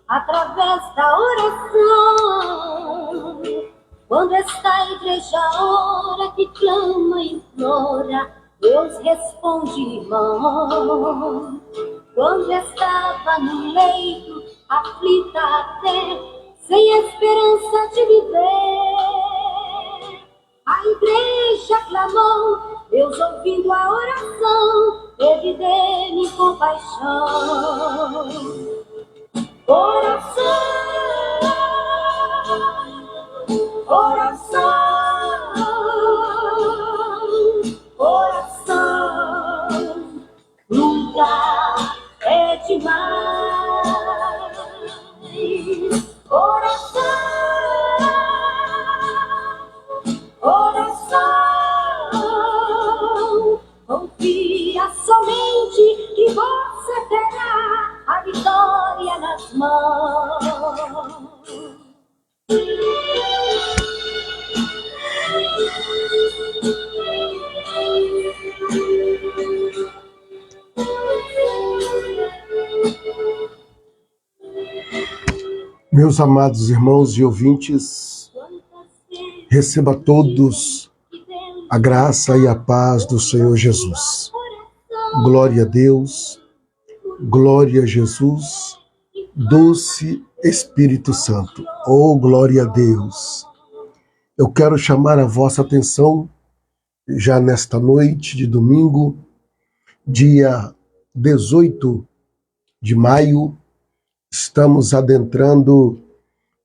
através da oração. Quando esta igreja ora, que clama e implora, Deus responde, irmão. Quando estava no leito, aflita até, sem esperança de viver, a igreja clamou, Deus ouvindo a oração, teve dele compaixão. Oração, oração, oração, nunca é demais. Oração, oração, confia somente que você terá a vitória nas mãos. Meus amados irmãos e ouvintes, receba todos a graça e a paz do Senhor Jesus. Glória a Deus, glória a Jesus, doce Espírito Santo. Oh, glória a Deus! Eu quero chamar a vossa atenção, já nesta noite de domingo, dia 18 de maio, estamos adentrando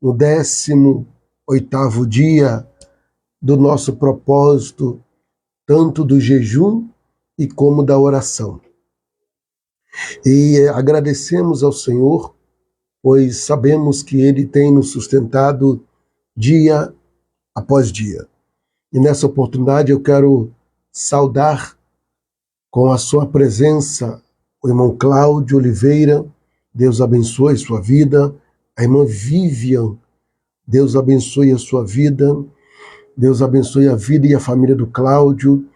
no 18º dia do nosso propósito, tanto do jejum e como da oração. E agradecemos ao Senhor, pois sabemos que Ele tem nos sustentado dia após dia. E nessa oportunidade eu quero saudar com a sua presença o irmão Cláudio Oliveira, Deus abençoe sua vida. A irmã Vivian, Deus abençoe a sua vida. Deus abençoe a vida e a família do Cláudio.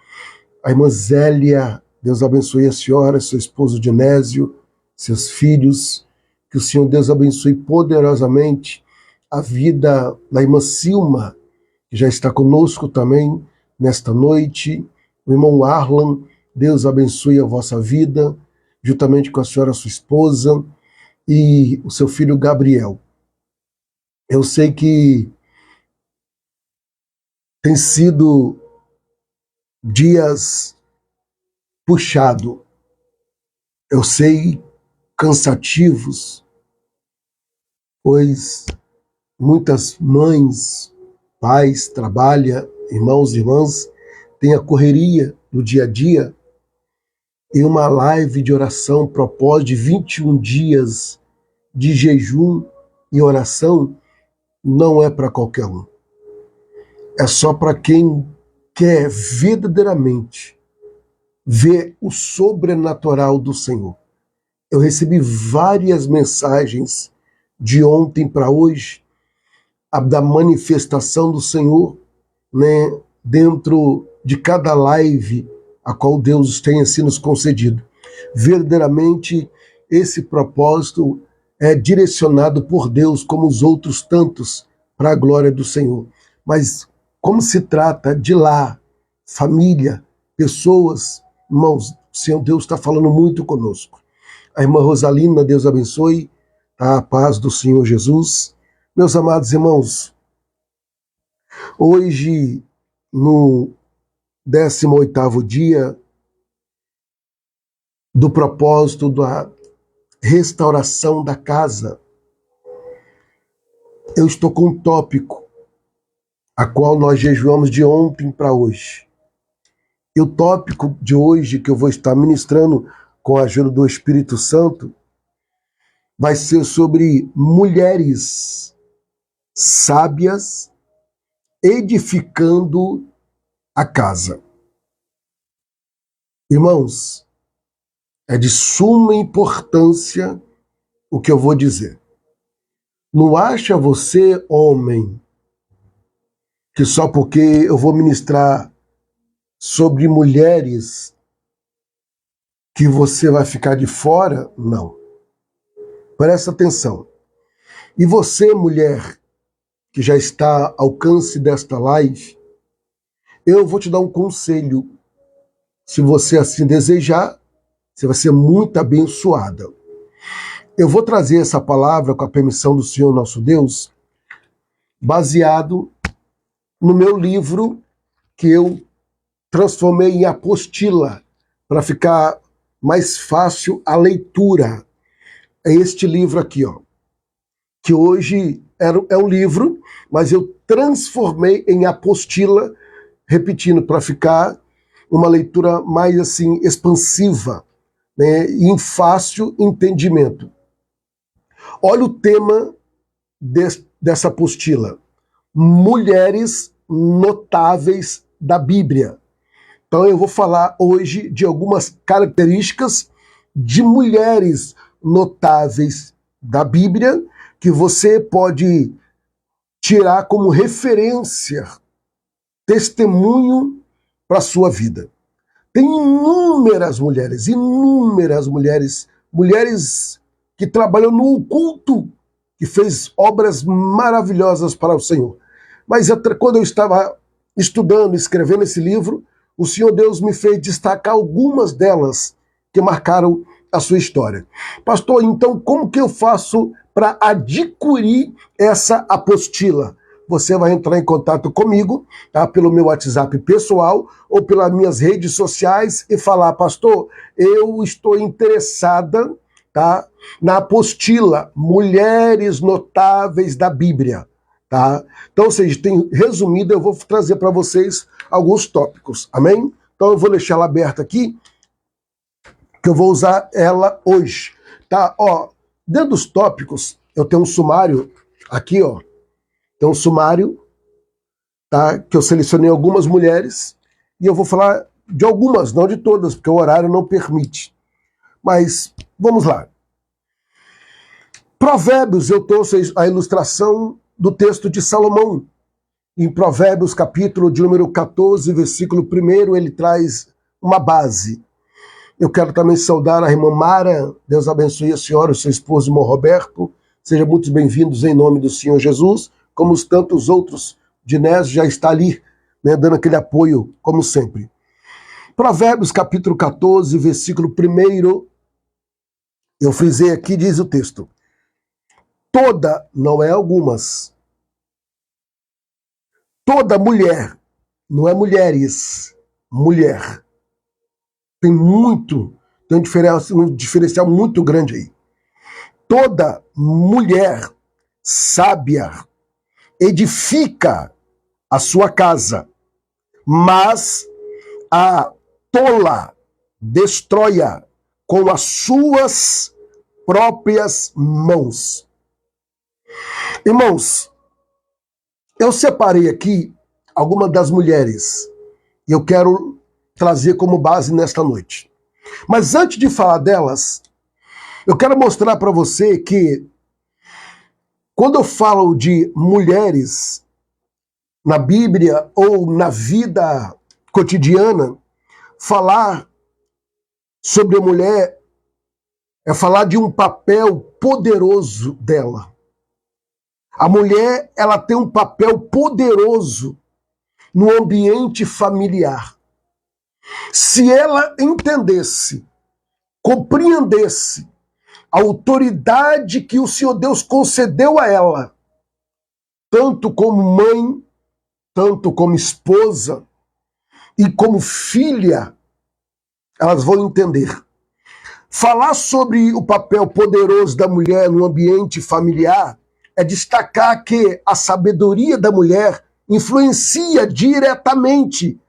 A irmã Zélia, Deus abençoe a senhora, seu esposo Dinésio, seus filhos. Que o Senhor Deus abençoe poderosamente a vida da irmã Silma, que já está conosco também nesta noite. O irmão Arlan, Deus abençoe a vossa vida, juntamente com a senhora, sua esposa, e o seu filho Gabriel. Eu sei que tem sido dias puxados, eu sei, cansativos, pois muitas mães, pais, trabalham, irmãos e irmãs, têm a correria do dia a dia, e uma live de oração proposta de 21 dias de jejum e oração não é para qualquer um. É só para quem quer verdadeiramente ver o sobrenatural do Senhor. Eu recebi várias mensagens de ontem para hoje da manifestação do Senhor, né, dentro de cada live a qual Deus tem assim nos concedido. Verdadeiramente, esse propósito é direcionado por Deus, como os outros tantos, para a glória do Senhor. Mas como se trata de lá, família, pessoas, irmãos, o Senhor Deus está falando muito conosco. A irmã Rosalina, Deus abençoe, a paz do Senhor Jesus. Meus amados irmãos, hoje, no 18º dia do propósito da restauração da casa, eu estou com um tópico, a qual nós jejuamos de ontem para hoje. E o tópico de hoje, que eu vou estar ministrando com a ajuda do Espírito Santo, vai ser sobre mulheres sábias edificando a casa. Irmãos, é de suma importância o que eu vou dizer. Não acha você, homem, que só porque eu vou ministrar sobre mulheres que você vai ficar de fora? Não. Presta atenção. E você, mulher, que já está ao alcance desta live, eu vou te dar um conselho. Se você assim desejar, você vai ser muito abençoada. Eu vou trazer essa palavra com a permissão do Senhor nosso Deus, baseado no meu livro que eu transformei em apostila, para ficar mais fácil a leitura. É este livro aqui, ó, que hoje é um livro, mas eu transformei em apostila, repetindo, para ficar uma leitura mais assim expansiva, né, e em fácil entendimento. Olha o tema dessa apostila: mulheres notáveis da Bíblia. Então eu vou falar hoje de algumas características de mulheres notáveis da Bíblia que você pode tirar como referência, testemunho para a sua vida. Tem inúmeras mulheres, mulheres que trabalham no oculto, que fez obras maravilhosas para o Senhor. Mas quando eu estava estudando, escrevendo esse livro, o Senhor Deus me fez destacar algumas delas que marcaram a sua história. Pastor, então como que eu faço para adquirir essa apostila? Você vai entrar em contato comigo, tá, pelo meu WhatsApp pessoal ou pelas minhas redes sociais e falar: pastor, eu estou interessada, tá, na apostila Mulheres Notáveis da Bíblia. Tá? Então, ou seja, resumido, eu vou trazer para vocês alguns tópicos, amém? Então eu vou deixar ela aberta aqui, que eu vou usar ela hoje, tá? Ó, dentro dos tópicos, eu tenho um sumário aqui, ó, tem um sumário, tá? Que eu selecionei algumas mulheres, e eu vou falar de algumas, não de todas, porque o horário não permite. Mas, vamos lá. Provérbios, eu trouxe a ilustração do texto de Salomão. Em Provérbios, capítulo de número 14, versículo 1, ele traz uma base. Eu quero também saudar a irmã Mara. Deus abençoe a senhora, o seu esposo, irmão Roberto. Sejam muito bem-vindos em nome do Senhor Jesus, como os tantos outros. Dinésio já está ali, né, dando aquele apoio, como sempre. Provérbios, capítulo 14, versículo 1, eu frisei aqui, diz o texto: toda, não é algumas, toda mulher, não é mulheres, mulher. Tem um diferencial muito grande aí. Toda mulher sábia edifica a sua casa, mas a tola destrói-a com as suas próprias mãos. Irmãos, eu separei aqui algumas das mulheres e eu quero trazer como base nesta noite. Mas antes de falar delas, eu quero mostrar para você que quando eu falo de mulheres na Bíblia ou na vida cotidiana, falar sobre a mulher é falar de um papel poderoso dela. A mulher, ela tem um papel poderoso no ambiente familiar. Se ela entendesse, compreendesse a autoridade que o Senhor Deus concedeu a ela, tanto como mãe, tanto como esposa e como filha, elas vão entender. Falar sobre o papel poderoso da mulher no ambiente familiar é destacar que a sabedoria da mulher influencia diretamente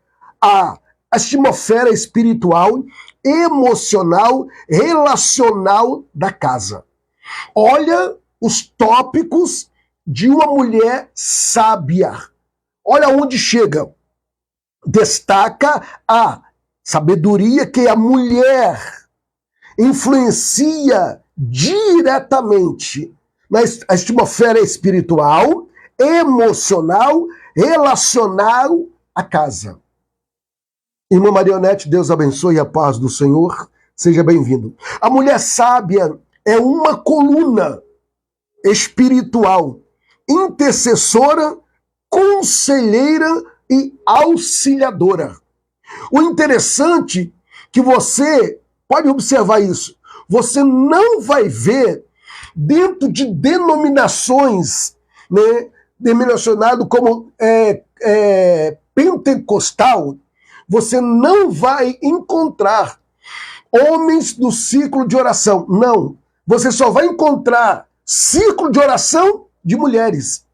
a atmosfera espiritual, emocional, relacional da casa. Olha os tópicos de uma mulher sábia. Olha onde chega. Destaca a sabedoria que a mulher influencia diretamente na atmosfera espiritual, emocional, relacional à casa. Irmã Marionete, Deus abençoe, a paz do Senhor, seja bem-vindo. A mulher sábia é uma coluna espiritual, intercessora, conselheira e auxiliadora. O interessante é que você pode observar isso. Você não vai ver dentro de denominações, né, denominacionado como pentecostal, você não vai encontrar homens do círculo de oração. Não. Você só vai encontrar círculo de oração de mulheres.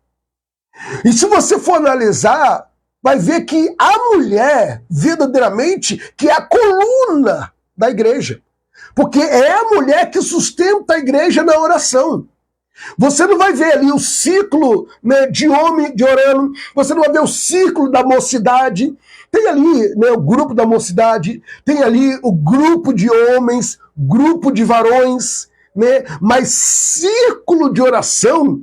E se você for analisar, vai ver que a mulher, verdadeiramente, que é a coluna da igreja. Porque é a mulher que sustenta a igreja na oração. Você não vai ver ali o ciclo, né, de homem de orando, você não vai ver o ciclo da mocidade. Tem ali, né, o grupo da mocidade, tem ali o grupo de homens, grupo de varões, né, mas círculo de oração.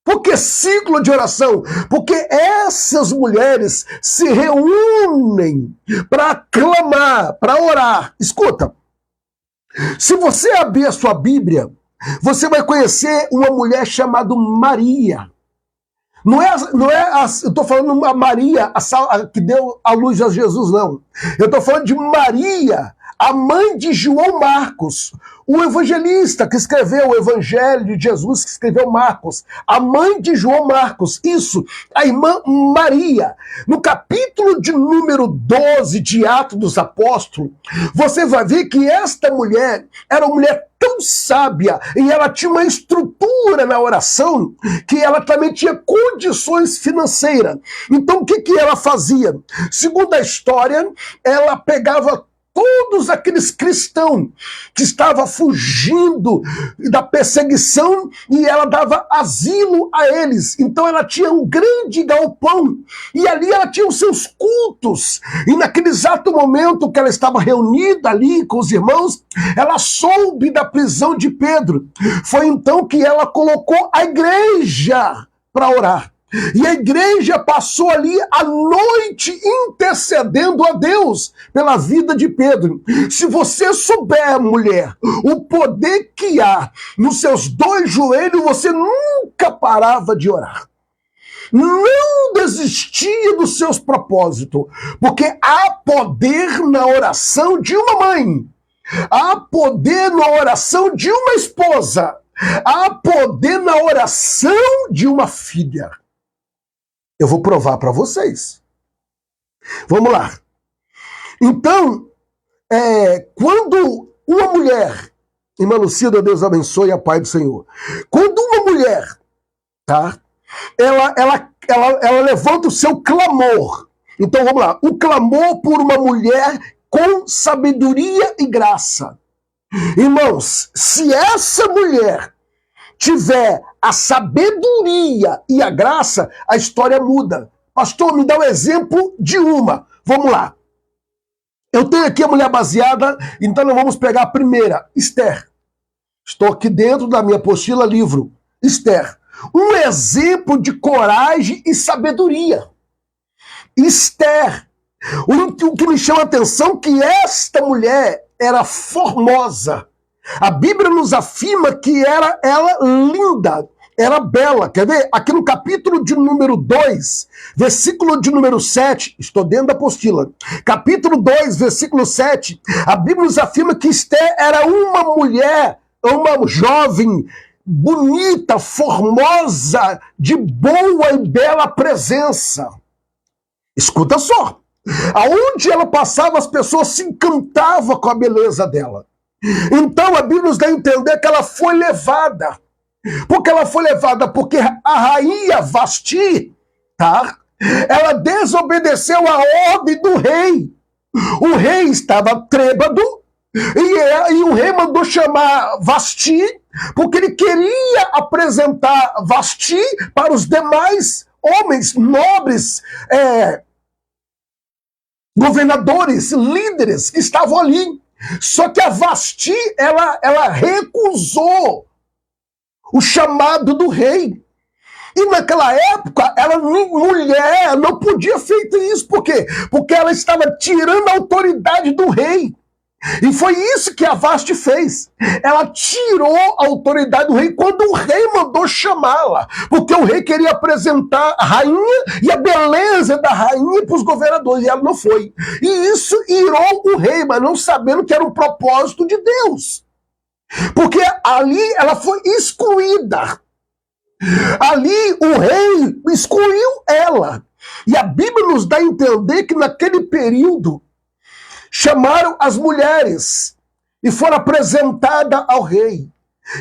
Por que ciclo de oração? Porque essas mulheres se reúnem para clamar, para orar. Escuta, se você abrir a sua Bíblia, você vai conhecer uma mulher chamada Maria. Não é eu estou falando a Maria que deu a luz a Jesus, não. Eu estou falando de Maria, a mãe de João Marcos, o evangelista que escreveu o Evangelho de Jesus, que escreveu Marcos, a mãe de João Marcos, isso, a irmã Maria. No capítulo de número 12 de Atos dos Apóstolos, você vai ver que esta mulher era uma mulher tão sábia e ela tinha uma estrutura na oração que ela também tinha condições financeiras. Então o que ela fazia? Segundo a história, ela pegava todos aqueles cristãos que estavam fugindo da perseguição e ela dava asilo a eles. Então ela tinha um grande galpão e ali ela tinha os seus cultos. E naquele exato momento que ela estava reunida ali com os irmãos, ela soube da prisão de Pedro. Foi então que ela colocou a igreja para orar. E a igreja passou ali a noite intercedendo a Deus pela vida de Pedro. Se você souber, mulher, o poder que há nos seus dois joelhos, você nunca parava de orar. Não desistia dos seus propósitos, porque há poder na oração de uma mãe, há poder na oração de uma esposa, há poder na oração de uma filha. Eu vou provar para vocês. Vamos lá. Então, quando uma mulher, irmã Lucida, Deus abençoe a paz do Senhor. Quando uma mulher, tá? Ela levanta o seu clamor. Então, vamos lá. O clamor por uma mulher com sabedoria e graça. Irmãos, se essa mulher tiver a sabedoria e a graça, a história muda. Pastor, me dá um exemplo de uma. Vamos lá. Eu tenho aqui a mulher baseada, então nós vamos pegar a primeira, Esther. Estou aqui dentro da minha apostila, livro, Esther. Um exemplo de coragem e sabedoria. Esther. O que me chama a atenção é que esta mulher era formosa. A Bíblia nos afirma que era ela linda, era bela. Quer ver? Aqui no capítulo de número 2, versículo de número 7, estou dentro da apostila. Capítulo 2, versículo 7, a Bíblia nos afirma que Esther era uma mulher, uma jovem, bonita, formosa, de boa e bela presença. Escuta só. Aonde ela passava, as pessoas se encantavam com a beleza dela. Então a Bíblia nos dá a entender que ela foi levada. Porque ela foi levada porque a rainha Vasti, tá? Ela desobedeceu a ordem do rei. O rei estava trêbado e o rei mandou chamar Vasti porque ele queria apresentar Vasti para os demais homens nobres, governadores, líderes que estavam ali. Só que a Vasti, ela recusou o chamado do rei. E naquela época, mulher não podia feito isso. Por quê? Porque ela estava tirando a autoridade do rei. E foi isso que a Vasti fez. Ela tirou a autoridade do rei quando o rei mandou chamá-la. Porque o rei queria apresentar a rainha e a beleza da rainha para os governadores. E ela não foi. E isso irou o rei, mas não sabendo que era um propósito de Deus. Porque ali ela foi excluída. Ali o rei excluiu ela. E a Bíblia nos dá a entender que naquele período chamaram as mulheres e foram apresentadas ao rei.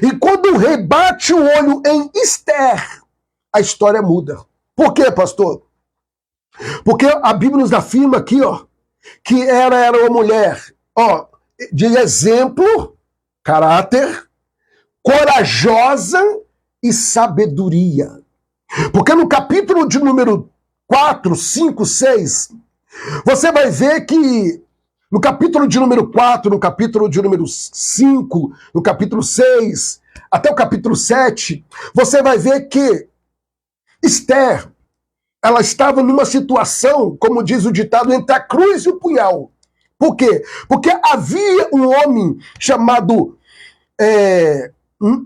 E quando o rei bate o olho em Esther, a história muda. Por quê, pastor? Porque a Bíblia nos afirma aqui, ó, que ela era uma mulher, ó, de exemplo, caráter, corajosa e sabedoria. Porque no capítulo de número 4, 5, 6, você vai ver que no capítulo de número 4, no capítulo de número 5, no capítulo 6, até o capítulo 7, você vai ver que Esther, ela estava numa situação, como diz o ditado, entre a cruz e o punhal. Por quê? Porque havia um homem chamado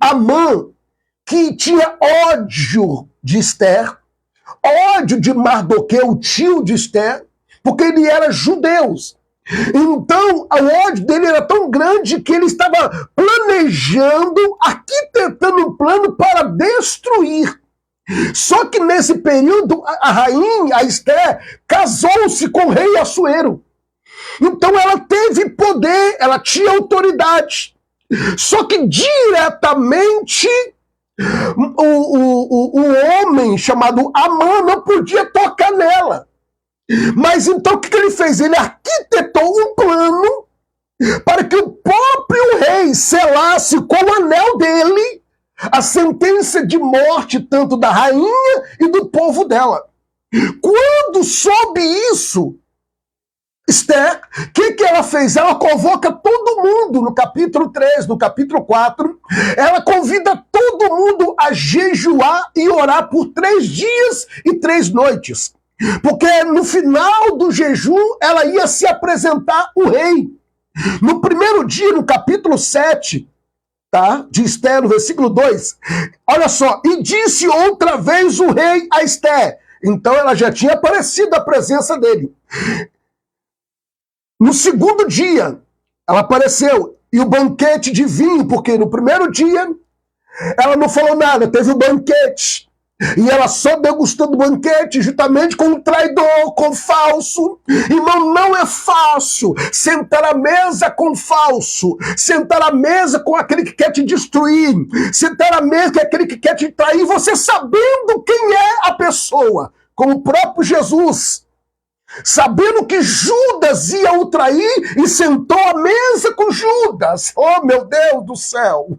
Amã, que tinha ódio de Esther, ódio de Mardoqueu, o tio de Esther, porque ele era judeu. Então, o ódio dele era tão grande que ele estava planejando, arquitetando um plano para destruir. Só que nesse período, a rainha, a Esther, casou-se com o rei Assuero. Então ela teve poder, ela tinha autoridade. Só que diretamente o homem chamado Amã não podia tocar nela. Mas então o que ele fez? Ele arquitetou um plano para que o próprio rei selasse com o anel dele a sentença de morte tanto da rainha e do povo dela. Quando soube isso, Esther, o que ela fez? Ela convoca todo mundo no capítulo 3, no capítulo 4. Ela convida todo mundo a jejuar e orar por 3 dias e 3 noites. Porque no final do jejum, ela ia se apresentar o rei. No primeiro dia, no capítulo 7, tá? De Esther, no versículo 2, olha só, e disse outra vez o rei a Esther. Então ela já tinha aparecido a presença dele. No segundo dia, ela apareceu, e o banquete de vinho, porque no primeiro dia ela não falou nada, teve o banquete. E ela só degustou do banquete juntamente com um traidor, com falso. Irmão, não é fácil sentar à mesa com falso, sentar à mesa com aquele que quer te destruir, sentar à mesa com aquele que quer te trair, você sabendo quem é a pessoa, como o próprio Jesus, sabendo que Judas ia o trair e sentou à mesa com Judas. Oh, meu Deus do céu!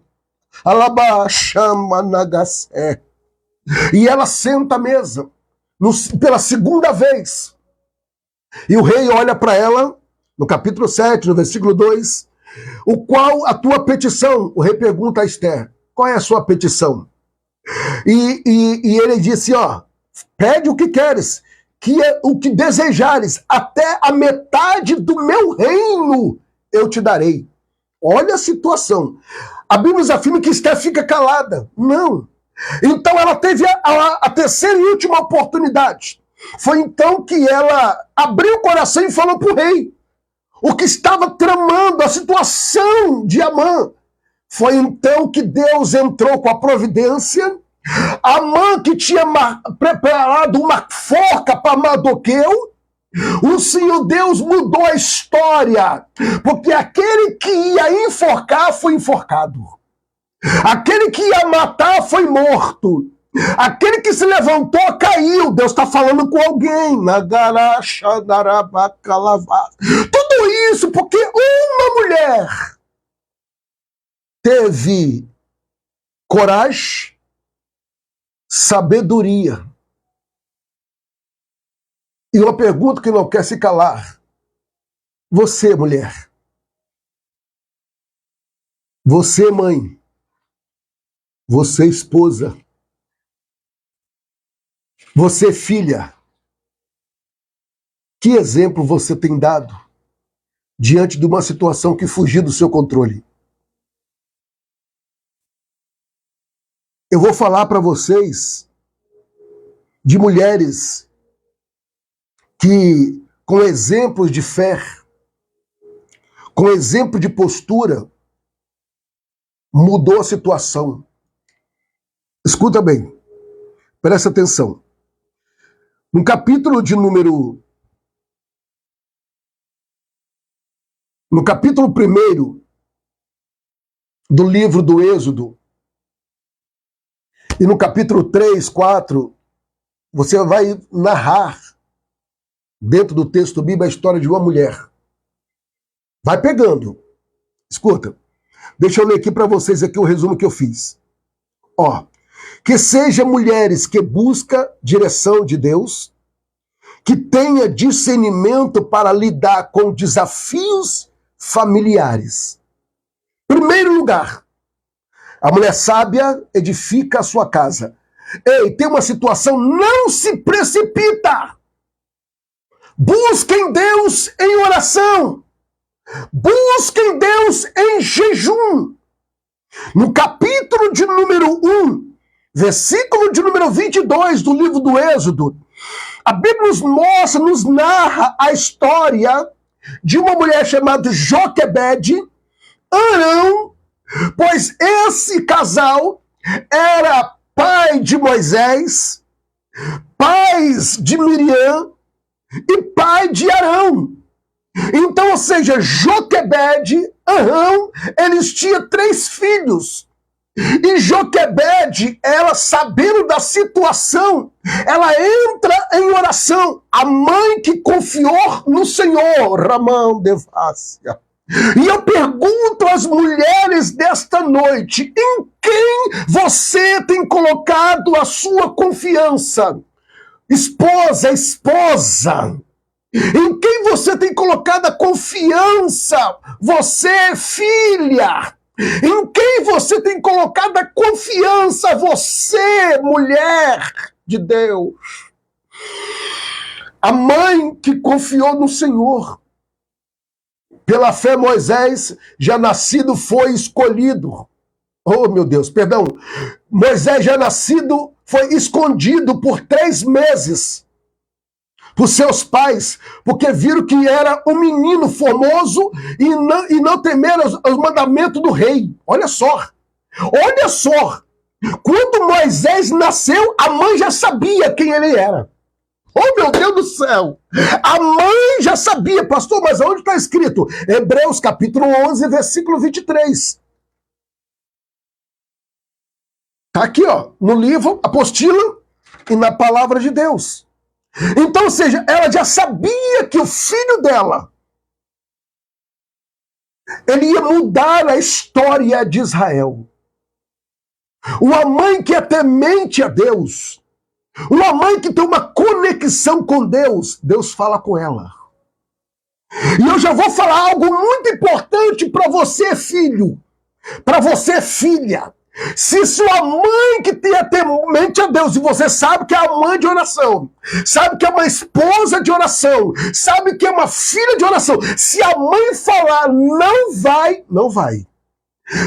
Alabachama nagasé. E ela senta à mesa pela segunda vez. E o rei olha para ela, no capítulo 7, no versículo 2, o qual a tua petição? O rei pergunta a Esther, qual é a sua petição? E ele disse, ó, pede o que queres, que é o que desejares, até a metade do meu reino eu te darei. Olha a situação. A Bíblia nos afirma que Esther fica calada. Não. Então ela teve a terceira e última oportunidade. Foi então que ela abriu o coração e falou para o rei o que estava tramando, a situação de Amã. Foi então que Deus entrou com a providência. Amã, que tinha preparado uma forca para Mardoqueu, o Senhor Deus mudou a história, porque aquele que ia enforcar foi enforcado. Aquele que ia matar foi morto. Aquele que se levantou caiu. Deus está falando com alguém. Tudo isso porque uma mulher teve coragem, sabedoria. E uma pergunta que não quer se calar. Você, mulher. Você, mãe. Você, esposa. Você, filha. Que exemplo você tem dado diante de uma situação que fugiu do seu controle. Eu vou falar para vocês de mulheres que, com exemplos de fé, com exemplo de postura, mudou a situação. Escuta bem, presta atenção. No capítulo 1 do livro do Êxodo, e no capítulo 3, 4, você vai narrar, dentro do texto bíblico, a história de uma mulher. Vai pegando. Escuta, deixa eu ler aqui para vocês aqui o resumo que eu fiz. Ó, que sejam mulheres que buscam direção de Deus, que tenha discernimento para lidar com desafios familiares. Primeiro lugar, a mulher sábia edifica a sua casa. Ei, tem uma situação, não se precipita. Busquem Deus em oração. Busquem Deus em jejum. No capítulo de número 1, versículo de número 22 do livro do Êxodo, a Bíblia nos mostra, nos narra a história de uma mulher chamada Joquebede, Arão, pois esse casal era pai de Moisés, pais de Miriam e pai de Arão. Então, ou seja, Joquebede, Arão, eles tinham 3 filhos. E Joquebede, ela sabendo da situação, ela entra em oração. A mãe que confiou no Senhor, Ramão de Vácia. E eu pergunto às mulheres desta noite, em quem você tem colocado a sua confiança? Esposa, em quem você tem colocado a confiança? Você, filha, em quem você tem colocado a confiança? Você, mulher de Deus. A mãe que confiou no Senhor. Pela fé, Moisés, já nascido, foi escolhido. Oh, meu Deus, perdão. Moisés, já nascido, foi escondido por 3 meses por seus pais, porque viram que era um menino formoso e não temeram os mandamentos do rei. Olha só. Olha só. Quando Moisés nasceu, a mãe já sabia quem ele era. Oh, meu Deus do céu! A mãe já sabia, pastor, mas onde está escrito? Hebreus capítulo 11, versículo 23. Está aqui, ó, no livro, apostila e na palavra de Deus. Então, ou seja, ela já sabia que o filho dela, ele ia mudar a história de Israel. Uma mãe que é temente a Deus, uma mãe que tem uma conexão com Deus, Deus fala com ela. E eu já vou falar algo muito importante para você, filho, para você, filha. Se sua mãe que tem temente a Deus, e você sabe que é a mãe de oração, sabe que é uma esposa de oração, sabe que é uma filha de oração, se a mãe falar não vai, não vai.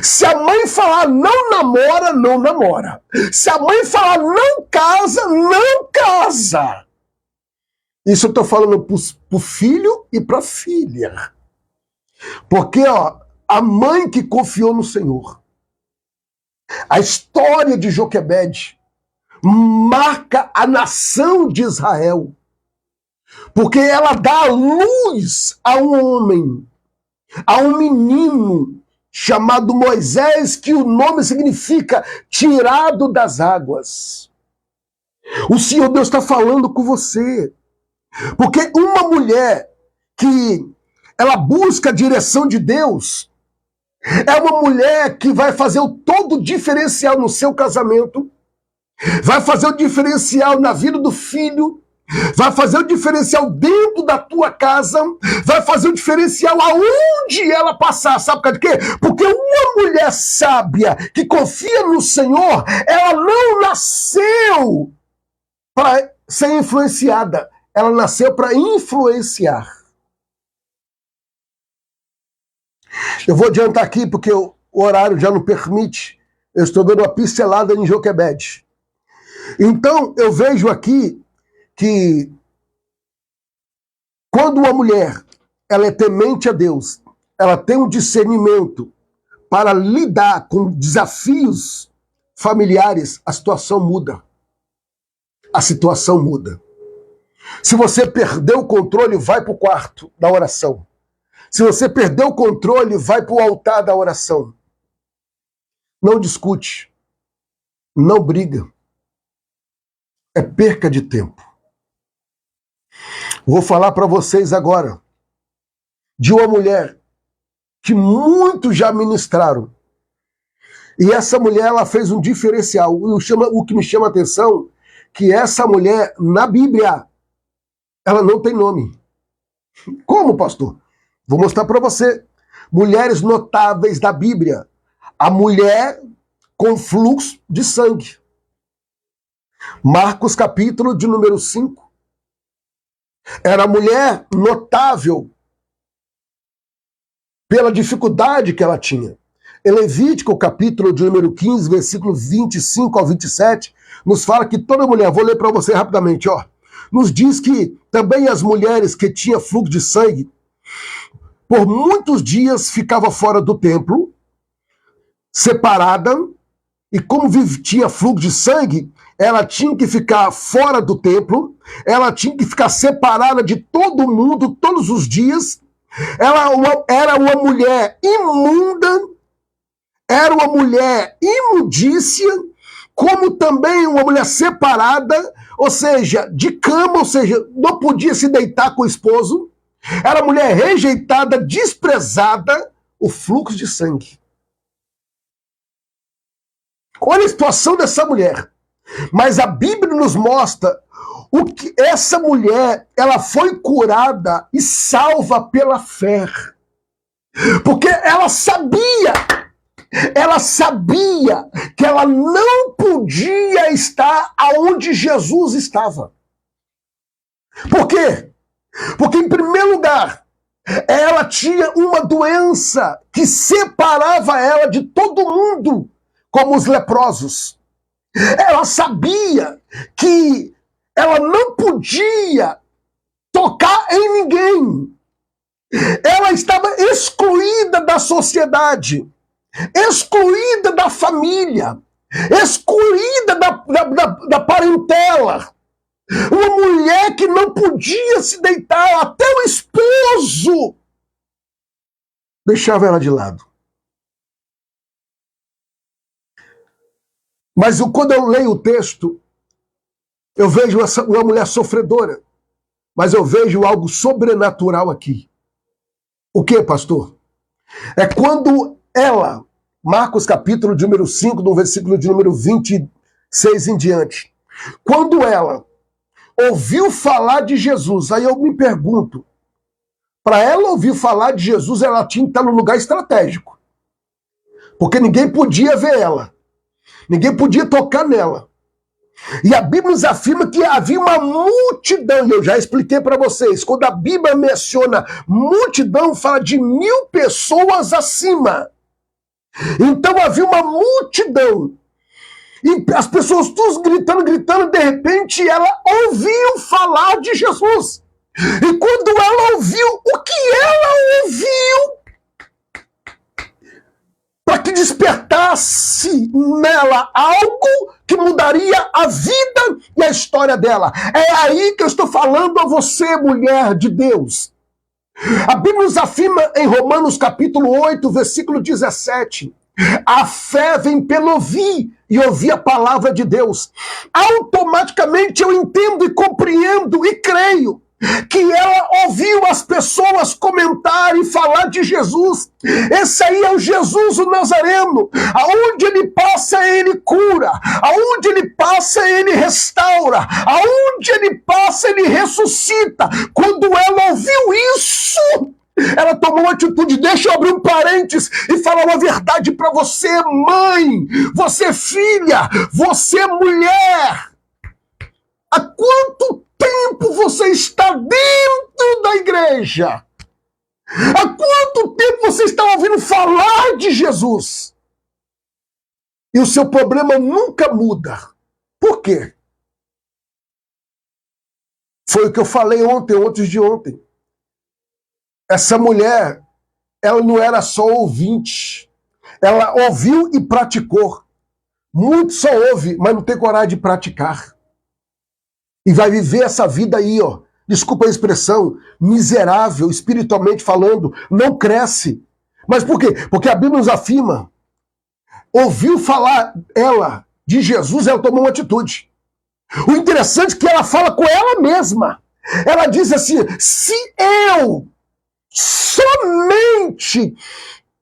Se a mãe falar não namora, não namora. Se a mãe falar não casa, não casa. Isso eu estou falando para o filho e para a filha. Porque ó, a mãe que confiou no Senhor, a história de Joquebede marca a nação de Israel. Porque ela dá luz a um homem, a um menino, chamado Moisés, que o nome significa tirado das águas. O Senhor Deus está falando com você. Porque uma mulher que ela busca a direção de Deus é uma mulher que vai fazer todo o diferencial no seu casamento, vai fazer o diferencial na vida do filho, vai fazer o diferencial dentro da tua casa, vai fazer o diferencial aonde ela passar. Sabe por quê? Porque uma mulher sábia que confia no Senhor, ela não nasceu para ser influenciada, ela nasceu para influenciar. Eu vou adiantar aqui porque o horário já não permite. Eu estou dando uma pincelada em Joquebede. Então, eu vejo aqui que quando uma mulher ela é temente a Deus, ela tem um discernimento para lidar com desafios familiares, a situação muda. A situação muda. Se você perdeu o controle, vai para o quarto da oração. Se você perdeu o controle, vai para o altar da oração. Não discute. Não briga. É perca de tempo. Vou falar para vocês agora de uma mulher que muitos já ministraram. E essa mulher, ela fez um diferencial. O que me chama a atenção é que essa mulher, na Bíblia, ela não tem nome. Como, pastor? Vou mostrar para você. Mulheres notáveis da Bíblia. A mulher com fluxo de sangue. Marcos, capítulo de número 5. Era mulher notável pela dificuldade que ela tinha. Em Levítico, capítulo de número 15, versículo 25 ao 27, nos fala que toda mulher, vou ler para você rapidamente, ó, nos diz que também as mulheres que tinham fluxo de sangue, por muitos dias ficava fora do templo, separada, e como tinha fluxo de sangue, ela tinha que ficar fora do templo, ela tinha que ficar separada de todo mundo todos os dias. Ela era uma mulher imunda, era uma mulher imundícia, como também uma mulher separada, ou seja, de cama, ou seja, não podia se deitar com o esposo. Era mulher rejeitada, desprezada, o fluxo de sangue. Olha a situação dessa mulher. Mas a Bíblia nos mostra o que essa mulher, ela foi curada e salva pela fé. Porque ela sabia que ela não podia estar aonde Jesus estava. Por quê? Porque, em primeiro lugar, ela tinha uma doença que separava ela de todo mundo, como os leprosos. Ela sabia que ela não podia tocar em ninguém. Ela estava excluída da sociedade, excluída da família, excluída da parentela. Uma mulher que não podia se deitar, até o esposo deixava ela de lado. Mas quando eu leio o texto, eu vejo uma mulher sofredora, mas eu vejo algo sobrenatural aqui. O que, pastor? É quando ela, Marcos capítulo de número 5, do versículo de número 26 em diante, quando ela ouviu falar de Jesus, aí eu me pergunto, para ela ouvir falar de Jesus, ela tinha que estar num lugar estratégico. Porque ninguém podia ver ela. Ninguém podia tocar nela. E a Bíblia nos afirma que havia uma multidão, e eu já expliquei para vocês, quando a Bíblia menciona multidão, fala de 1000 pessoas acima. Então havia uma multidão. E as pessoas todas gritando, de repente ela ouviu falar de Jesus. E quando ela ouviu, o que ela ouviu? Para que despertasse nela algo que mudaria a vida e a história dela. É aí que eu estou falando a você, mulher de Deus. A Bíblia nos afirma em Romanos capítulo 8, versículo 17, a fé vem pelo ouvir e ouvir a palavra de Deus. Automaticamente eu entendo e compreendo e creio que ela ouviu as pessoas comentarem e falar de Jesus. Esse aí é o Jesus o Nazareno. Aonde ele passa, ele cura. Aonde ele passa, ele restaura. Aonde ele passa, ele ressuscita. Quando ela ouviu isso, ela tomou uma atitude. Deixa eu abrir um parênteses e falar uma verdade para você, mãe, você filha, você mulher. Há quanto tempo você está dentro da igreja? Há quanto tempo você está ouvindo falar de Jesus? E o seu problema nunca muda. Por quê? Foi o que eu falei ontem, antes de ontem. Essa mulher, ela não era só ouvinte. Ela ouviu e praticou. Muito só ouve, mas não tem coragem de praticar. E vai viver essa vida aí, ó. Desculpa a expressão, miserável, espiritualmente falando, não cresce. Mas por quê? Porque a Bíblia nos afirma, ouviu falar ela de Jesus, ela tomou uma atitude. O interessante é que ela fala com ela mesma. Ela diz assim, se eu somente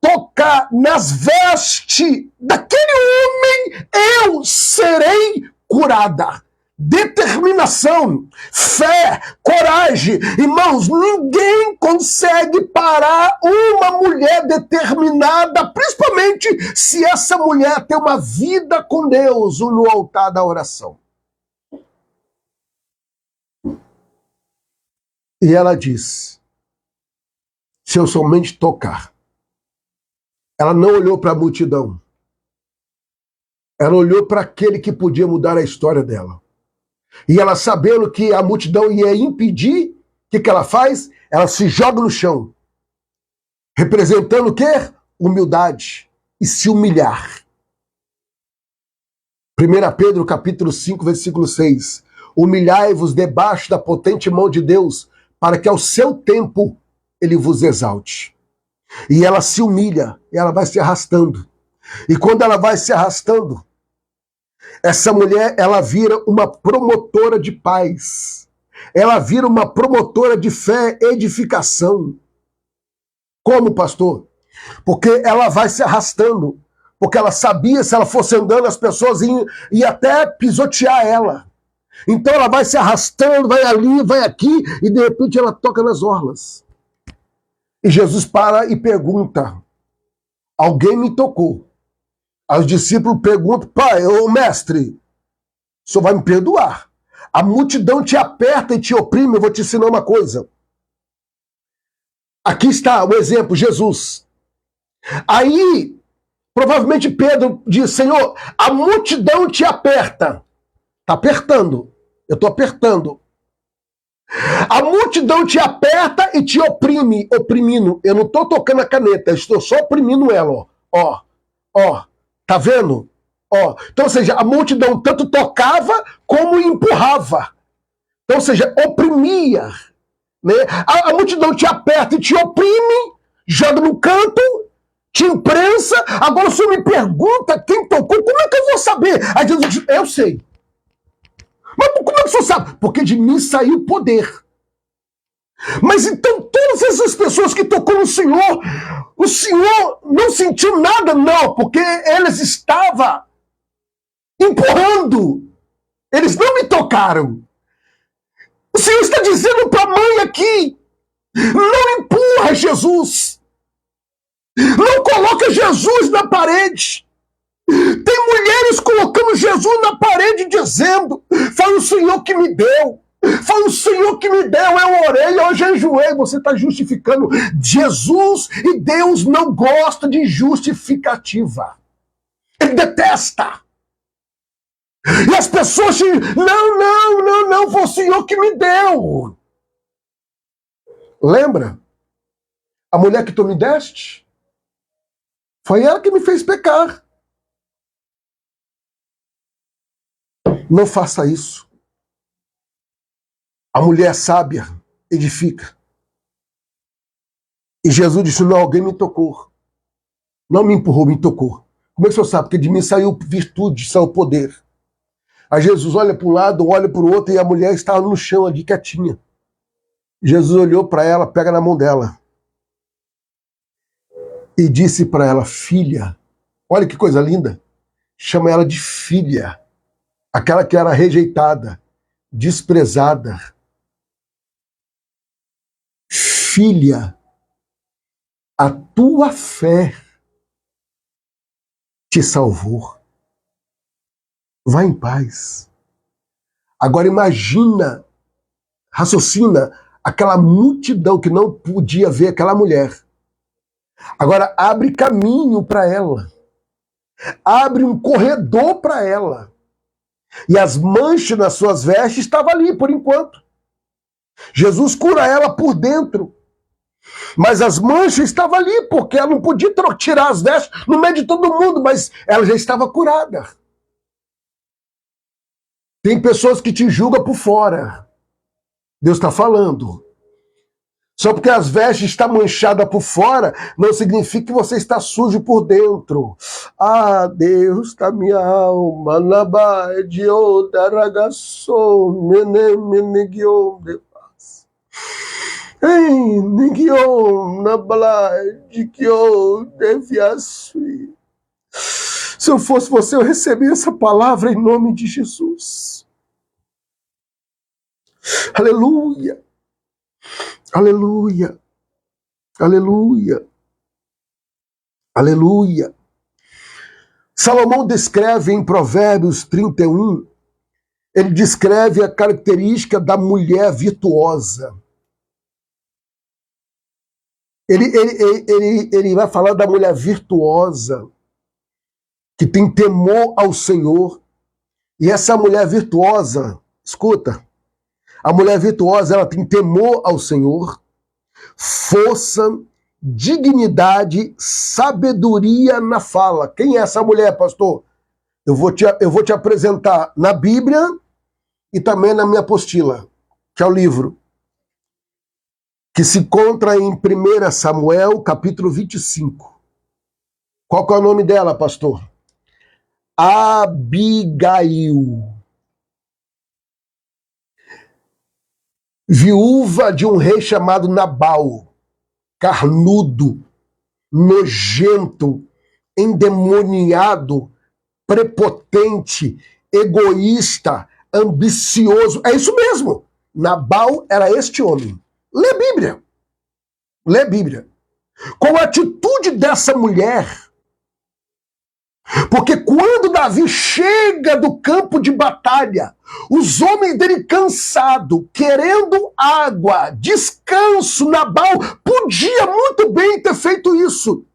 tocar nas vestes daquele homem, eu serei curada. Determinação, fé, coragem. Irmãos, ninguém consegue parar uma mulher determinada, principalmente se essa mulher tem uma vida com Deus no altar da oração. E ela diz, se eu somente tocar. Ela não olhou para a multidão. Ela olhou para aquele que podia mudar a história dela. E ela, sabendo que a multidão ia impedir, o que ela faz? Ela se joga no chão. Representando o quê? Humildade. E se humilhar. 1 Pedro capítulo 5, versículo 6. Humilhai-vos debaixo da potente mão de Deus, para que ao seu tempo ele vos exalte. E ela se humilha, e ela vai se arrastando. E quando ela vai se arrastando, essa mulher, ela vira uma promotora de paz. Ela vira uma promotora de fé, edificação. Como, pastor? Porque ela vai se arrastando. Porque ela sabia, se ela fosse andando, as pessoas iam até pisotear ela. Então ela vai se arrastando, vai ali, vai aqui, e de repente ela toca nas orlas. E Jesus para e pergunta, alguém me tocou? Aí os discípulos perguntam, pai, ô mestre, o senhor vai me perdoar? A multidão te aperta e te oprime, eu vou te ensinar uma coisa. Aqui está o exemplo, Jesus. Aí, provavelmente Pedro diz, Senhor, a multidão te aperta. Está apertando, eu estou apertando. A multidão te aperta e te oprime, oprimindo. Eu não estou tocando a caneta, eu estou só oprimindo ela, ó. Ó, tá vendo? Ó, então, ou seja, a multidão tanto tocava como empurrava. Então, ou seja, oprimia. Né? A multidão te aperta e te oprime, joga no canto, te imprensa. Agora o senhor me pergunta quem tocou, como é que eu vou saber? Aí Jesus diz, eu sei. Mas como é que o senhor sabe? Porque de mim saiu o poder. Mas então todas essas pessoas que tocou no Senhor, o Senhor não sentiu nada, não, porque eles estavam empurrando. Eles não me tocaram. O Senhor está dizendo para a mãe aqui, não empurra Jesus. Não coloca Jesus na parede. Tem mulheres colocando Jesus na parede dizendo, foi o Senhor que me deu. Foi o Senhor que me deu, eu orei, eu jejuei. Você está justificando. Jesus e Deus não gosta de justificativa. Ele detesta. E as pessoas dizem, não, foi o Senhor que me deu. Lembra? A mulher que tu me deste? Foi ela que me fez pecar. Não faça isso. A mulher sábia edifica. E Jesus disse, não, alguém me tocou. Não me empurrou, me tocou. Como é que o senhor sabe? Porque de mim saiu virtude, saiu poder. Aí Jesus olha para um lado, olha para o outro, e a mulher estava no chão ali, quietinha. Jesus olhou para ela, pega na mão dela. E disse para ela, filha, olha que coisa linda. Chama ela de filha. Aquela que era rejeitada, desprezada. Filha, a tua fé te salvou. Vá em paz. Agora imagina, raciocina aquela multidão que não podia ver aquela mulher. Agora abre caminho para ela, abre um corredor para ela. E as manchas nas suas vestes estavam ali por enquanto. Jesus cura ela por dentro. Mas as manchas estavam ali, porque ela não podia tirar as vestes no meio de todo mundo, mas ela já estava curada. Tem pessoas que te julgam por fora. Deus está falando. Só porque as vestes estão manchadas por fora, não significa que você está sujo por dentro. Ah, Deus, está minha alma. Ei, ninguém na balade que eu deviasse. Se eu fosse você, eu recebi essa palavra em nome de Jesus. Aleluia. Aleluia. Aleluia. Aleluia. Salomão descreve em Provérbios 31, ele descreve a característica da mulher virtuosa. Ele vai falar da mulher virtuosa, que tem temor ao Senhor. E essa mulher virtuosa, escuta, a mulher virtuosa, ela tem temor ao Senhor, força, dignidade, sabedoria na fala. Quem é essa mulher, pastor? Eu vou te apresentar na Bíblia e também na minha apostila, que é o livro, que se encontra em 1 Samuel, capítulo 25. Qual que é o nome dela, pastor? Abigail. Viúva de um rei chamado Nabal, carnudo, nojento, endemoniado, prepotente, egoísta, ambicioso. É isso mesmo. Nabal era este homem. Lê a Bíblia. Lê a Bíblia. Com a atitude dessa mulher, porque quando Davi chega do campo de batalha, os homens dele cansados, querendo água, descanso, Nabal podia muito bem ter feito isso.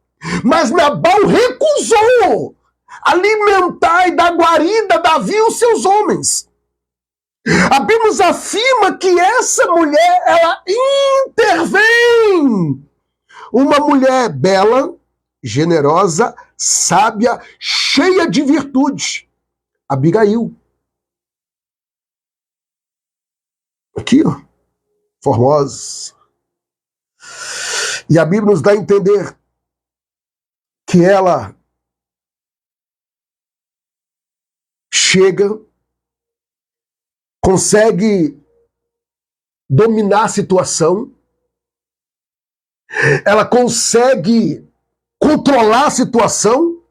Mas Nabal recusou alimentar e dar guarida a Davi e os seus homens. A Bíblia nos afirma que essa mulher, ela intervém. Uma mulher bela, generosa, sábia, cheia de virtude. Abigail. Aqui, ó. Formosa. E a Bíblia nos dá a entender que ela chega, consegue dominar a situação, ela consegue controlar a situação.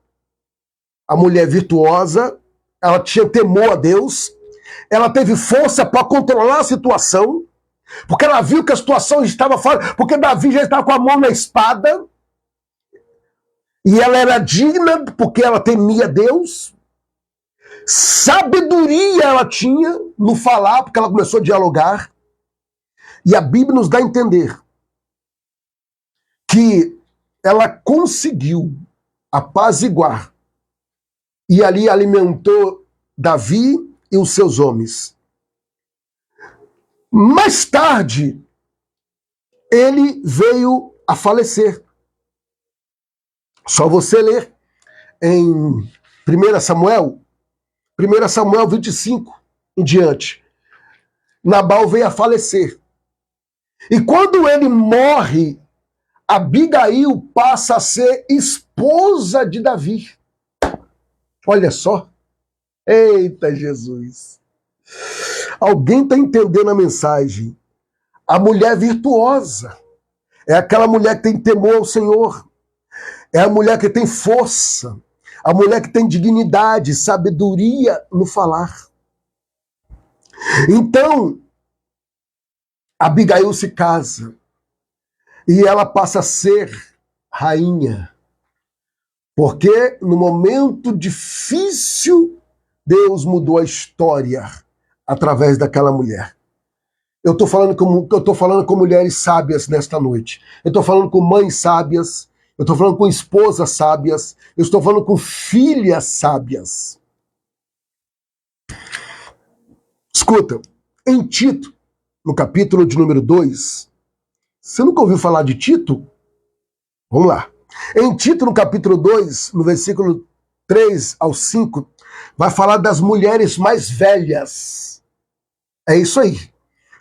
A mulher virtuosa, ela tinha temor a Deus, ela teve força para controlar a situação, porque ela viu que a situação estava fora, porque Davi já estava com a mão na espada, e ela era digna, porque ela temia Deus. Sabedoria ela tinha no falar, porque ela começou a dialogar. E a Bíblia nos dá a entender que ela conseguiu apaziguar e ali alimentou Davi e os seus homens. Mais tarde, ele veio a falecer. Só você ler em 1 Samuel 25 em diante. Nabal veio a falecer. E quando ele morre, Abigail passa a ser esposa de Davi. Olha só. Eita Jesus. Alguém está entendendo a mensagem? A mulher virtuosa é aquela mulher que tem temor ao Senhor. É a mulher que tem força. A mulher que tem dignidade, sabedoria no falar. Então, Abigail se casa e ela passa a ser rainha. Porque no momento difícil, Deus mudou a história através daquela mulher. Eu estou falando com mulheres sábias nesta noite. Eu estou falando com mães sábias. Eu estou falando com esposas sábias. Eu estou falando com filhas sábias. Escuta, em Tito, no capítulo de número 2, você nunca ouviu falar de Tito? Vamos lá. Em Tito, no capítulo 2, no versículo 3 ao 5, vai falar das mulheres mais velhas. É isso aí.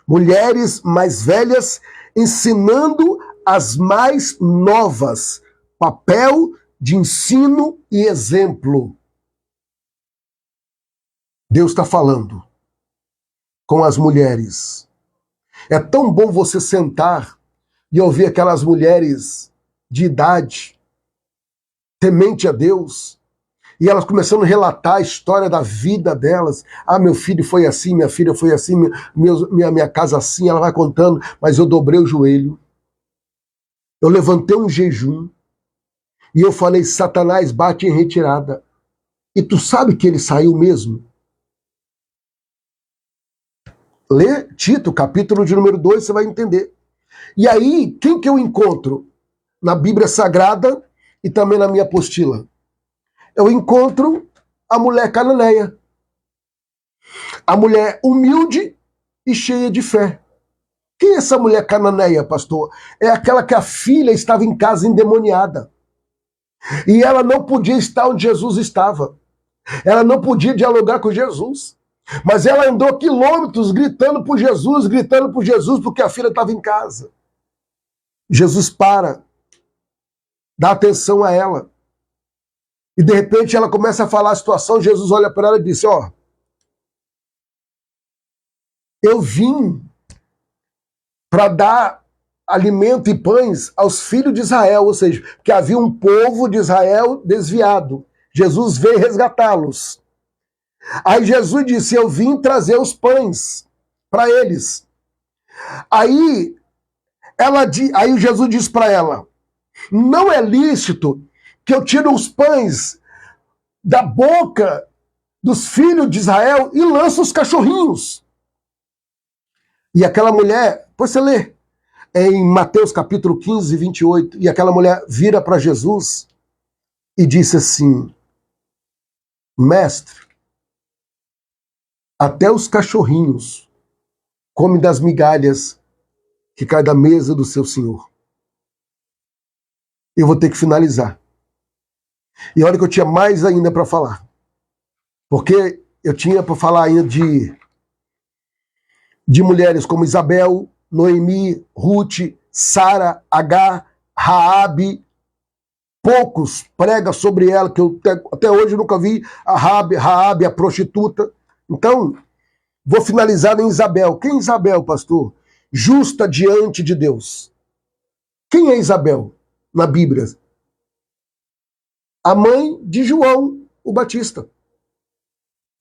Mulheres mais velhas ensinando as mais novas. Papel de ensino e exemplo. Deus está falando com as mulheres. É tão bom você sentar e ouvir aquelas mulheres de idade, temente a Deus, e elas começando a relatar a história da vida delas. Ah, meu filho foi assim, minha filha foi assim, minha casa assim, ela vai contando, mas eu dobrei o joelho, eu levantei um jejum, e eu falei, Satanás, bate em retirada. E tu sabe que ele saiu mesmo? Lê Tito, capítulo de número 2, você vai entender. E aí, quem que eu encontro na Bíblia Sagrada e também na minha apostila? Eu encontro a mulher cananeia. A mulher humilde e cheia de fé. Quem é essa mulher cananeia, pastor? É aquela que a filha estava em casa endemoniada. E ela não podia estar onde Jesus estava. Ela não podia dialogar com Jesus. Mas ela andou quilômetros gritando por Jesus, porque a filha estava em casa. Jesus para, dá atenção a ela. E de repente ela começa a falar a situação, Jesus olha para ela e diz, ó, eu vim para dar alimento e pães aos filhos de Israel, ou seja, que havia um povo de Israel desviado. Jesus veio resgatá-los. Aí Jesus disse, eu vim trazer os pães para eles. Aí Jesus diz para ela, não é lícito que eu tire os pães da boca dos filhos de Israel e lance os cachorrinhos. E aquela mulher, depois você lê, em Mateus capítulo 15, 28, e aquela mulher vira para Jesus e disse assim, mestre, até os cachorrinhos comem das migalhas que caem da mesa do seu senhor. Eu vou ter que finalizar. E olha que eu tinha mais ainda para falar. Porque eu tinha para falar ainda de mulheres como Isabel, Noemi, Ruth, Sara, Agar, Raabe. Poucos pregam sobre ela, que eu até hoje nunca vi, a Raabe, a prostituta. Então, vou finalizar em Isabel. Quem é Isabel, pastor? Justa diante de Deus. Quem é Isabel na Bíblia? A mãe de João, o Batista.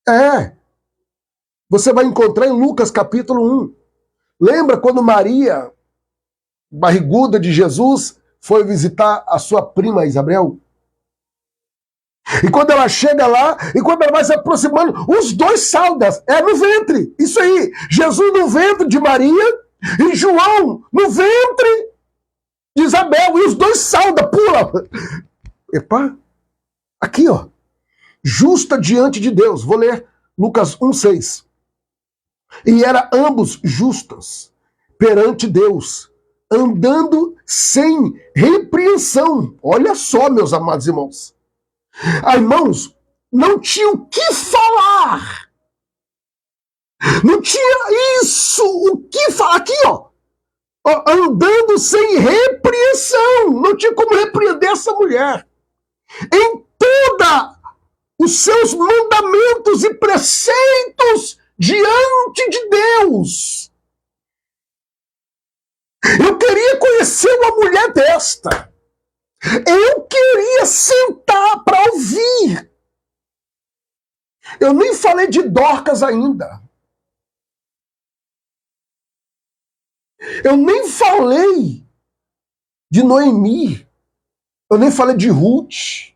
É. Você vai encontrar em Lucas capítulo 1. Lembra quando Maria, barriguda de Jesus, foi visitar a sua prima Isabel? E quando ela chega lá, e quando ela vai se aproximando, os dois saldas, no ventre, isso aí, Jesus no ventre de Maria, e João no ventre de Isabel, e os dois salda, pula. Epa, aqui ó, justa diante de Deus, vou ler Lucas 1,6. E era ambos justas perante Deus, andando sem repreensão. Olha só, meus amados irmãos. Irmãos, não tinha o que falar. Não tinha isso, o que falar. Aqui, ó. Andando sem repreensão. Não tinha como repreender essa mulher. Em toda os seus mandamentos e preceitos diante de Deus. Eu queria conhecer uma mulher desta. Eu queria sentar para ouvir. Eu nem falei de Dorcas ainda. Eu nem falei de Noemi. Eu nem falei de Ruth.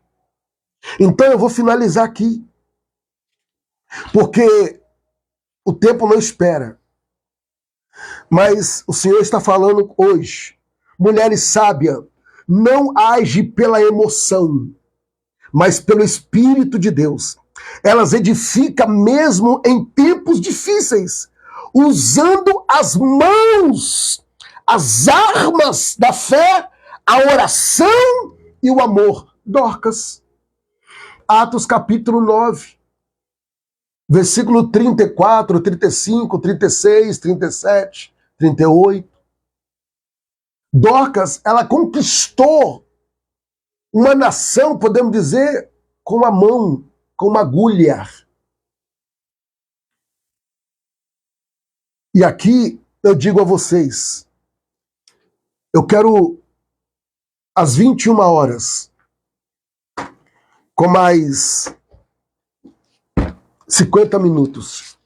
Então eu vou finalizar aqui. Porque o tempo não espera. Mas o Senhor está falando hoje, mulheres sábias, não age pela emoção, mas pelo Espírito de Deus. Elas edificam mesmo em tempos difíceis, usando as mãos, as armas da fé, a oração e o amor. Dorcas. Atos capítulo 9, versículo 34, 35, 36, 37, 38. Dorcas, ela conquistou uma nação, podemos dizer, com a mão, com uma agulha. E aqui eu digo a vocês, eu quero às 21 horas, com mais 50 minutos,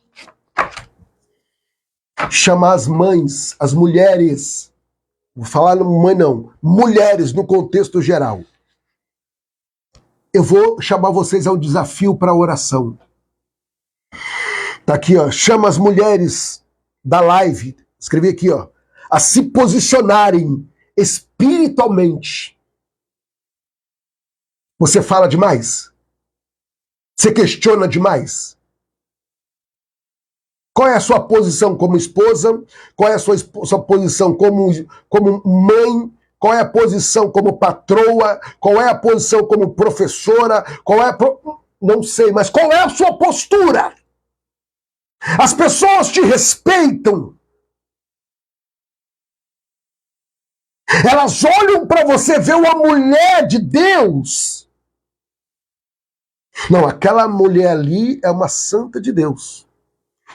chamar as mães, as mulheres, vou falar mãe não, mulheres no contexto geral. Eu vou chamar vocês ao desafio para a oração. Tá aqui, ó, chama as mulheres da live, escrevi aqui, ó, a se posicionarem espiritualmente. Você fala demais? Você questiona demais? Qual é a sua posição como esposa? Qual é a sua posição como mãe? Qual é a posição como patroa? Qual é a posição como professora? Não sei, mas qual é a sua postura? As pessoas te respeitam. Elas olham para você, vê uma mulher de Deus. Não, aquela mulher ali é uma santa de Deus.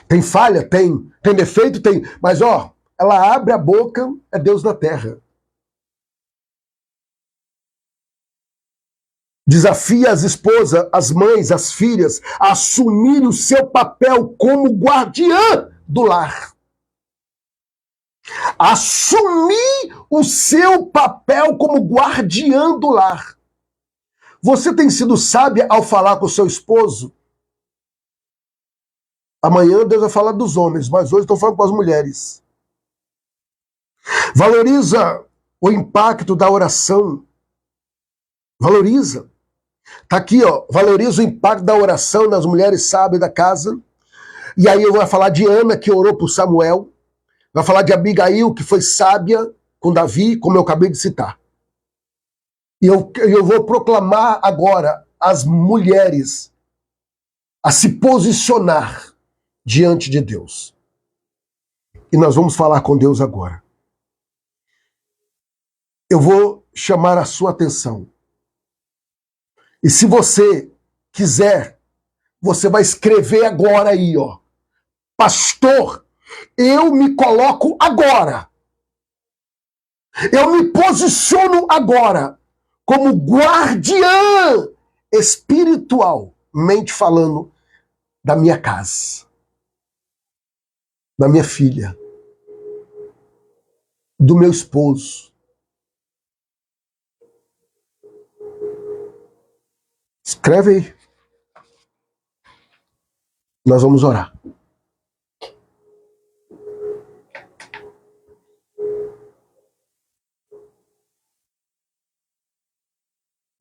Tem falha? Tem. Tem defeito? Tem. Mas, ó, ela abre a boca, é Deus na terra. Desafia as esposas, as mães, as filhas a assumirem o seu papel como guardiã do lar. Assumir o seu papel como guardiã do lar. Você tem sido sábia ao falar com o seu esposo? Amanhã Deus vai falar dos homens, mas hoje estou falando com as mulheres. Valoriza o impacto da oração. Valoriza. Tá aqui, ó. Valoriza o impacto da oração nas mulheres sábias da casa. E aí eu vou falar de Ana, que orou por Samuel. Vai falar de Abigail, que foi sábia com Davi, como eu acabei de citar. E eu vou proclamar agora as mulheres a se posicionar diante de Deus. E nós vamos falar com Deus agora. Eu vou chamar a sua atenção. E se você quiser, você vai escrever agora aí, ó. Pastor, eu me coloco agora. Eu me posiciono agora como guardiã espiritualmente falando da minha casa, da minha filha, do meu esposo. Escreve aí. Nós vamos orar.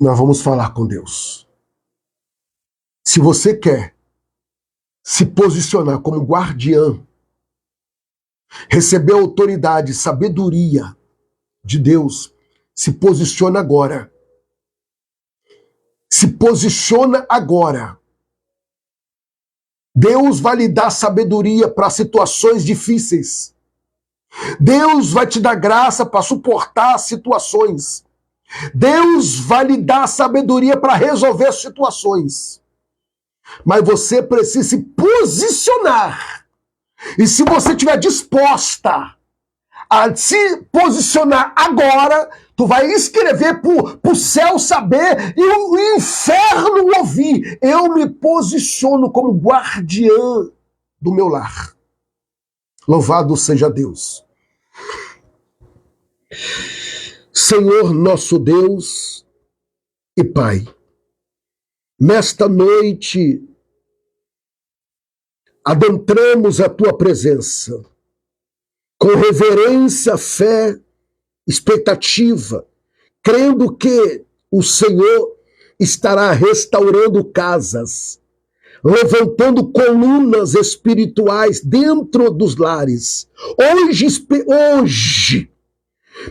Nós vamos falar com Deus. Se você quer se posicionar como guardiã, receber autoridade, sabedoria de Deus, se posiciona agora. Se posiciona agora. Deus vai lhe dar sabedoria para situações difíceis. Deus vai te dar graça para suportar situações. Deus vai lhe dar sabedoria para resolver situações. Mas você precisa se posicionar. E se você estiver disposta a se posicionar agora, tu vai escrever pro céu saber e o inferno ouvir. Eu me posiciono como guardiã do meu lar. Louvado seja Deus. Senhor nosso Deus e Pai, nesta noite adentramos a Tua presença com reverência, fé, expectativa, crendo que o Senhor estará restaurando casas, levantando colunas espirituais dentro dos lares. Hoje,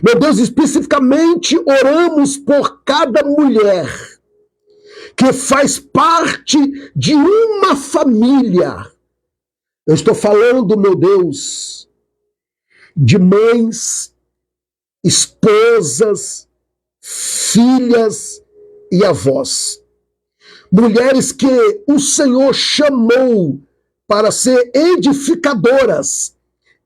meu Deus, especificamente oramos por cada mulher que faz parte de uma família. Eu estou falando, meu Deus, de mães, esposas, filhas e avós. Mulheres que o Senhor chamou para ser edificadoras,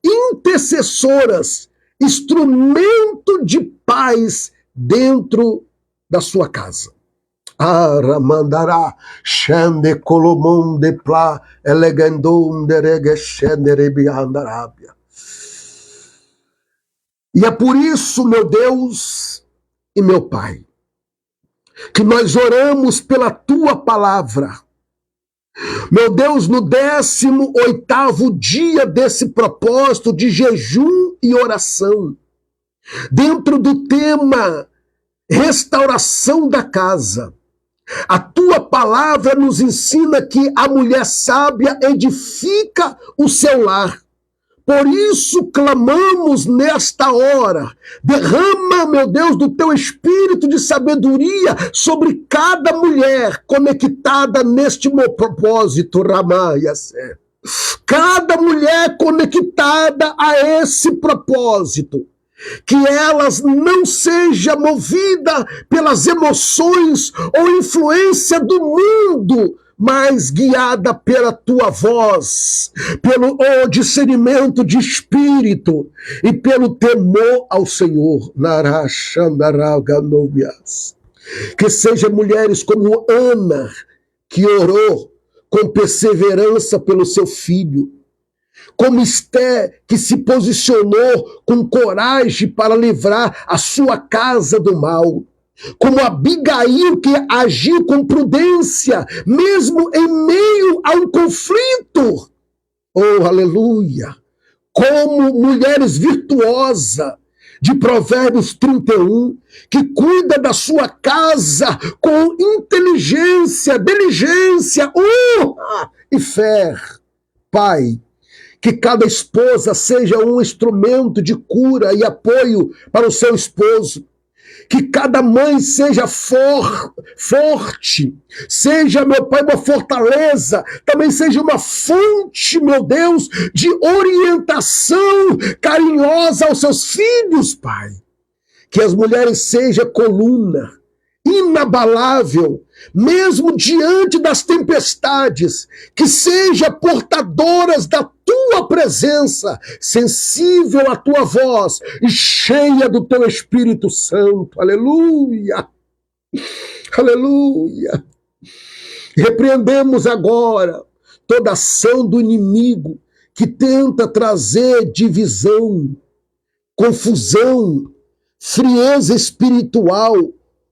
intercessoras, instrumento de paz dentro da sua casa. Aramandará, Xande Colomon de Plá, Elegandum de Regeshenderebiandarábia. E é por isso, meu Deus e meu Pai, que nós oramos pela tua palavra. Meu Deus, no 18º dia desse propósito de jejum e oração, dentro do tema restauração da casa, a tua palavra nos ensina que a mulher sábia edifica o seu lar. Por isso clamamos nesta hora, derrama, meu Deus, do teu espírito de sabedoria sobre cada mulher conectada neste meu propósito, Ramayasé. Cada mulher conectada a esse propósito, que elas não seja movida pelas emoções ou influência do mundo, mas guiada pela tua voz, pelo discernimento de espírito e pelo temor ao Senhor. Que sejam mulheres como Ana, que orou com perseverança pelo seu filho, como Esté, que se posicionou com coragem para livrar a sua casa do mal, como Abigail, que agiu com prudência, mesmo em meio a um conflito. Oh, aleluia! Como mulheres virtuosas, de Provérbios 31, que cuida da sua casa com inteligência, diligência, honra e fé. Pai, que cada esposa seja um instrumento de cura e apoio para o seu esposo. Que cada mãe seja forte, seja, meu Pai, uma fortaleza, também seja uma fonte, meu Deus, de orientação carinhosa aos seus filhos, Pai. Que as mulheres sejam coluna, inabalável, mesmo diante das tempestades, que sejam portadoras da tua presença, sensível à tua voz e cheia do teu Espírito Santo. Aleluia! Aleluia! Repreendemos agora toda ação do inimigo que tenta trazer divisão, confusão, frieza espiritual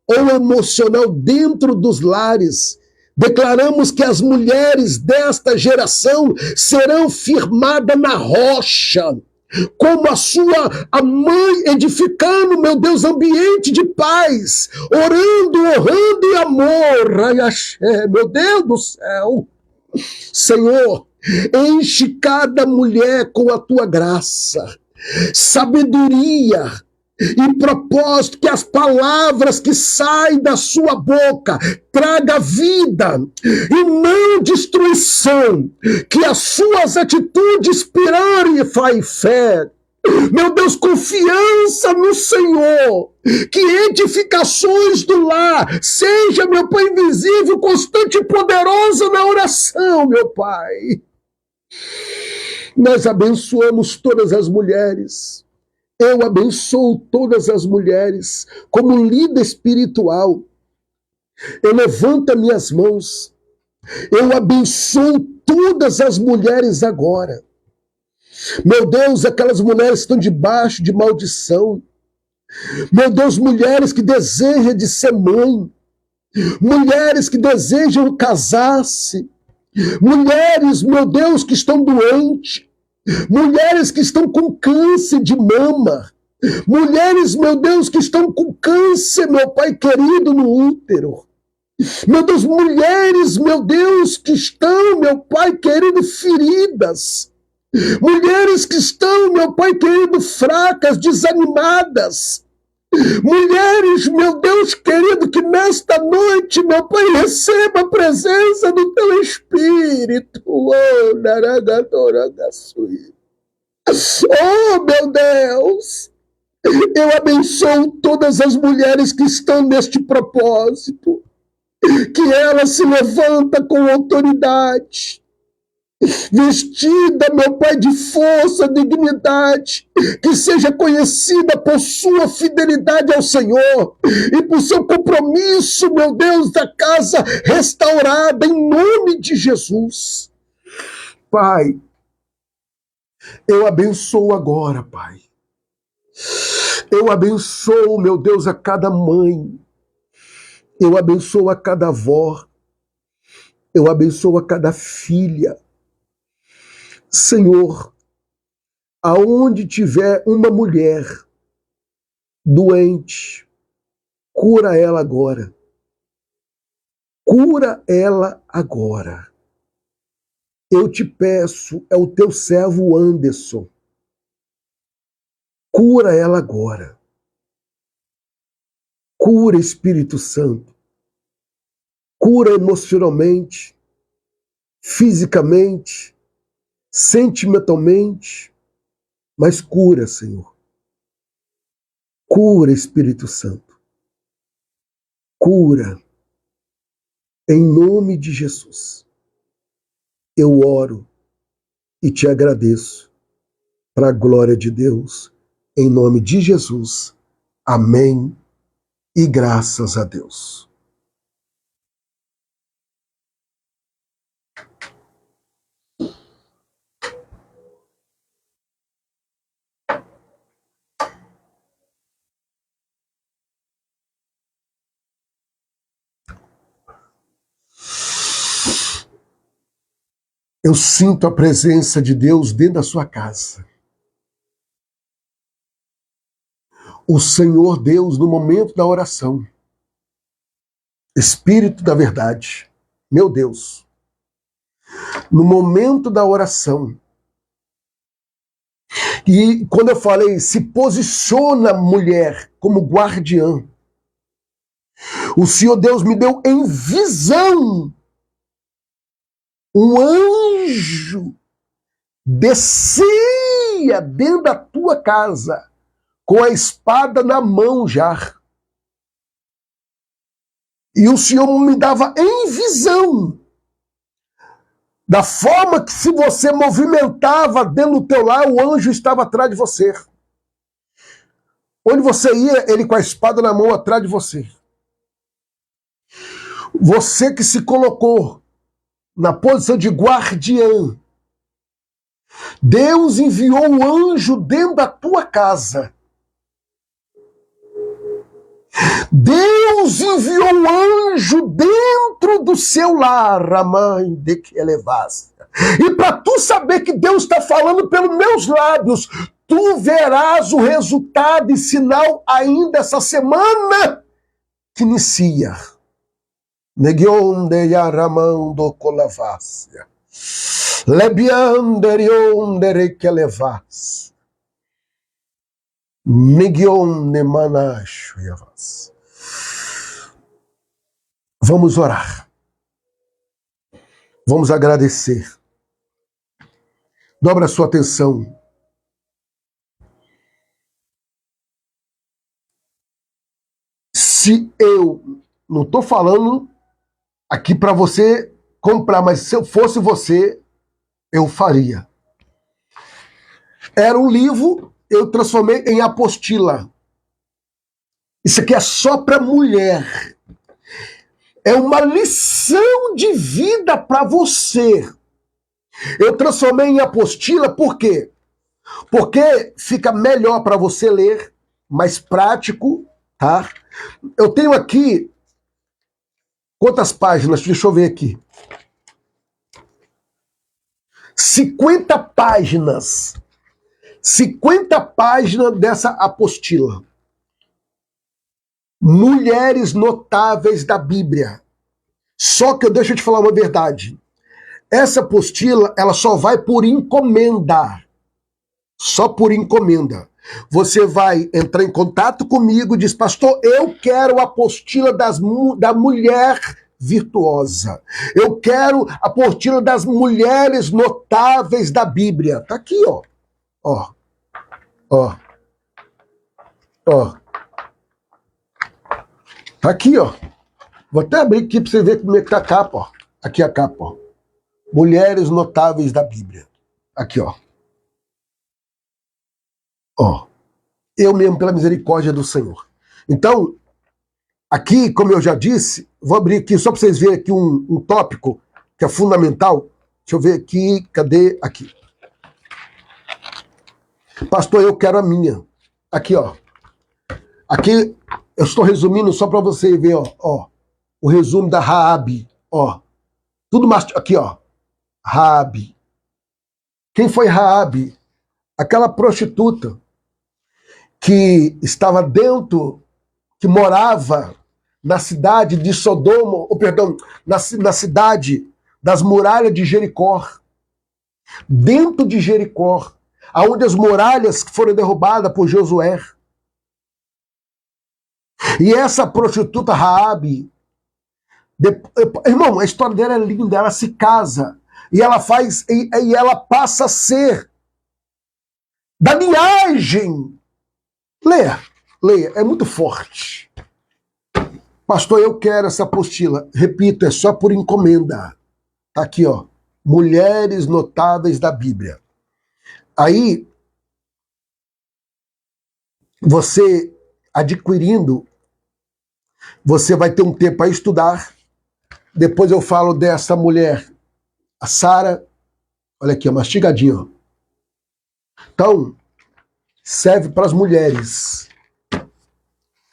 ou emocional dentro dos lares. Declaramos que as mulheres desta geração serão firmadas na rocha, como a mãe edificando, meu Deus, ambiente de paz, orando, honrando e amor. Ai, axé, meu Deus do céu. Senhor, enche cada mulher com a tua graça, sabedoria e propósito, que as palavras que saem da sua boca traga vida e não destruição, que as suas atitudes inspirem fé. Meu Deus, confiança no Senhor, que edificações do lar seja, meu Pai, invisível, constante e poderosa na oração, meu Pai. Nós abençoamos todas as mulheres. Eu abençoo todas as mulheres como líder espiritual. Eu levanto minhas mãos. Eu abençoo todas as mulheres agora. Meu Deus, aquelas mulheres que estão debaixo de maldição. Meu Deus, mulheres que desejam de ser mãe. Mulheres que desejam casar-se. Mulheres, meu Deus, que estão doentes. mulheres que estão com câncer de mama, mulheres, meu Deus, que estão com câncer, meu Pai querido, no útero. Meu Deus, mulheres, meu Deus, que estão, meu Pai querido, feridas. Mulheres que estão, meu Pai querido, fracas, desanimadas. Mulheres, meu Deus querido, que nesta noite, meu Pai, receba a presença do teu Espírito. Oh, meu Deus, eu abençoo todas as mulheres que estão neste propósito, que ela se levanta com autoridade, vestida, meu Pai, de força, dignidade, que seja conhecida por sua fidelidade ao Senhor e por seu compromisso, meu Deus, da casa restaurada, em nome de Jesus. Pai, eu abençoo agora, Pai. Eu abençoo, meu Deus, a cada mãe. Eu abençoo a cada avó. Eu abençoo a cada filha. Senhor, aonde tiver uma mulher doente, cura ela agora. Cura ela agora. Eu te peço, é o teu servo Anderson. Cura ela agora. Cura, Espírito Santo. Cura emocionalmente, fisicamente, sentimentalmente, mas cura, Senhor. Cura, Espírito Santo. Cura. Em nome de Jesus. Eu oro e te agradeço, para a glória de Deus, em nome de Jesus. Amém e graças a Deus. Eu sinto a presença de Deus dentro da sua casa. O Senhor Deus, no momento da oração, Espírito da verdade, meu Deus, no momento da oração, e quando eu falei, se posiciona mulher como guardiã, o Senhor Deus me deu em visão um anjo descia dentro da tua casa com a espada na mão já. E o Senhor me dava em visão da forma que, se você movimentava dentro do teu lar, o anjo estava atrás de você. Onde você ia, ele com a espada na mão atrás de você. Você que se colocou na posição de guardiã, Deus enviou um anjo dentro da tua casa. Deus enviou um anjo dentro do seu lar, a mãe de que elevasse. E para tu saber que Deus está falando pelos meus lábios, tu verás o resultado e sinal ainda essa semana que inicia. Negionde yaramando colavácia. Lebianderiondere que elevas. Negionde manacho yavas. Vamos orar. Vamos agradecer. Dobra a sua atenção. Se eu não estou falando aqui para você comprar, mas se eu fosse você, eu faria. Era um livro, eu transformei em apostila. Isso aqui é só para mulher. É uma lição de vida para você. Eu transformei em apostila por quê? Porque fica melhor para você ler, mais prático, tá? Eu tenho aqui quantas páginas? Deixa eu ver aqui. 50 páginas. 50 páginas dessa apostila. Mulheres notáveis da Bíblia. Só que deixa eu te falar uma verdade. Essa apostila, ela só vai por encomenda. Só por encomenda. Você vai entrar em contato comigo e diz, pastor, eu quero a apostila da mulher virtuosa. Eu quero a apostila das mulheres notáveis da Bíblia. Tá aqui, ó. Ó. Ó. Ó. Tá aqui, ó. Vou até abrir aqui para você ver como é que tá a capa, ó. Aqui a capa, ó. Mulheres notáveis da Bíblia. Aqui, ó. Ó. Eu mesmo, pela misericórdia do Senhor. Então, aqui, como eu já disse, vou abrir aqui só para vocês verem aqui um tópico que é fundamental. Deixa eu ver aqui, cadê? Aqui. Pastor, eu quero a minha. Aqui, ó. Aqui, eu estou resumindo só para você ver, ó. O resumo da Raabe, ó. Tudo mais aqui, ó. Raabe. Quem foi Raabe? Aquela prostituta que estava dentro, que morava na cidade de Sodoma, ou perdão, na cidade das muralhas de Jericó. Dentro de Jericó, aonde as muralhas foram derrubadas por Josué. E essa prostituta Raabe, irmão, a história dela é linda, ela se casa e ela faz e ela passa a ser da linhagem. Leia, é muito forte. Pastor, eu quero essa apostila. Repito, é só por encomenda. Tá aqui, ó. Mulheres notáveis da Bíblia. Aí, você adquirindo, você vai ter um tempo para estudar. Depois eu falo dessa mulher, a Sara. Olha aqui, ó, mastigadinho, ó. Então, serve para as mulheres.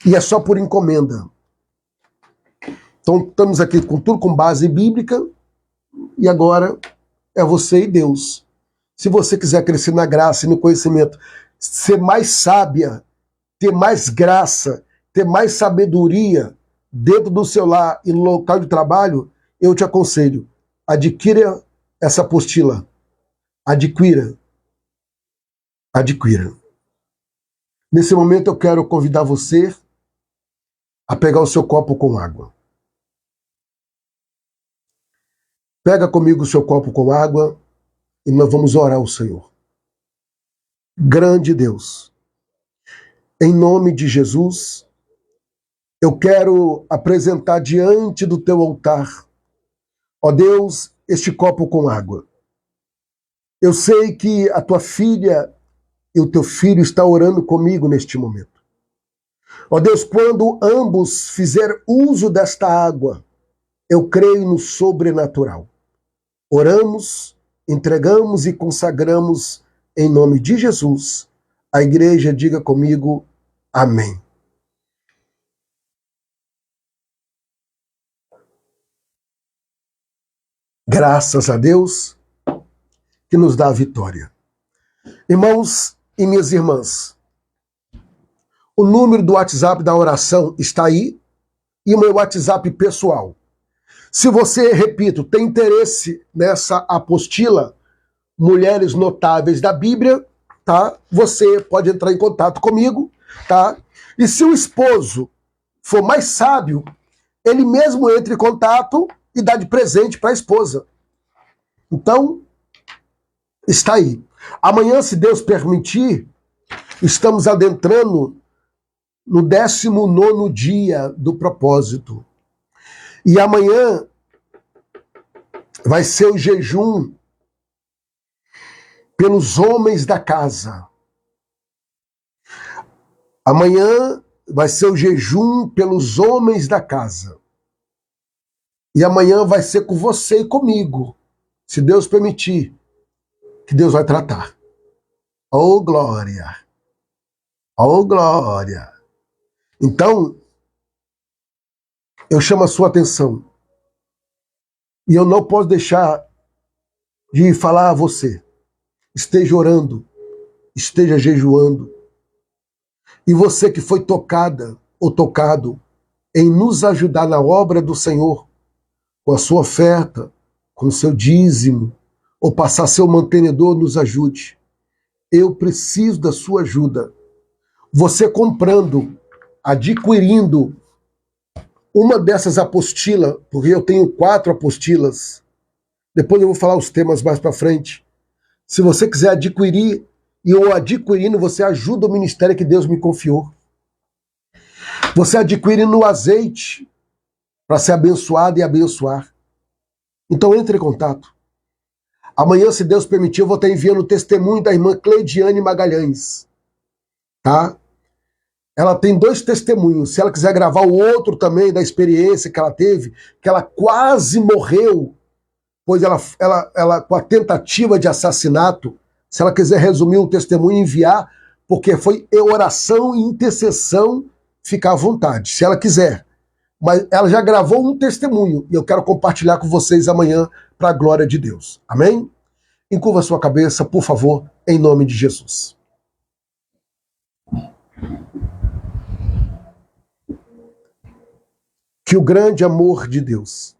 E é só por encomenda. Então, estamos aqui com tudo com base bíblica. E agora é você e Deus. Se você quiser crescer na graça e no conhecimento, ser mais sábia, ter mais graça, ter mais sabedoria dentro do seu lar e no local de trabalho, eu te aconselho, adquira essa apostila. Adquira. Nesse momento eu quero convidar você a pegar o seu copo com água. Pega comigo o seu copo com água e nós vamos orar ao Senhor. Grande Deus, em nome de Jesus, eu quero apresentar diante do teu altar, ó Deus, este copo com água. Eu sei que a tua filha e o teu filho estão orando comigo neste momento. Ó Deus, quando ambos fizerem uso desta água, eu creio no sobrenatural. Oramos, entregamos e consagramos em nome de Jesus. A igreja diga comigo, amém. Graças a Deus que nos dá a vitória. Irmãos e minhas irmãs, o número do WhatsApp da oração está aí e o meu WhatsApp pessoal. Se você, repito, tem interesse nessa apostila, Mulheres Notáveis da Bíblia, tá? Você pode entrar em contato comigo, tá? E se o esposo for mais sábio, ele mesmo entra em contato e dá de presente para a esposa. Então, está aí. Amanhã, se Deus permitir, estamos adentrando no 19º dia do propósito. E amanhã vai ser o jejum pelos homens da casa. Amanhã vai ser o jejum pelos homens da casa. E amanhã vai ser com você e comigo, se Deus permitir, que Deus vai tratar. Oh, glória! Oh, glória! Então, eu chamo a sua atenção. E eu não posso deixar de falar a você: esteja orando, esteja jejuando. E você que foi tocada ou tocado em nos ajudar na obra do Senhor, com a sua oferta, com o seu dízimo, ou passar seu mantenedor, nos ajude. Eu preciso da sua ajuda. Você comprando, adquirindo uma dessas apostilas, porque eu tenho 4 apostilas, depois eu vou falar os temas mais para frente. Se você quiser adquirir, e eu adquirindo, você ajuda o ministério que Deus me confiou. Você adquirindo o azeite para ser abençoado e abençoar. Então entre em contato. Amanhã, se Deus permitir, eu vou estar enviando o testemunho da irmã Cleidiane Magalhães. Tá? Ela tem 2 testemunhos. Se ela quiser gravar o outro também da experiência que ela teve, que ela quase morreu, pois ela com a tentativa de assassinato, se ela quiser resumir o testemunho e enviar, porque foi oração e intercessão, fica à vontade, se ela quiser. Mas ela já gravou um testemunho e eu quero compartilhar com vocês amanhã para a glória de Deus. Amém? Encurva sua cabeça, por favor, em nome de Jesus. Que o grande amor de Deus,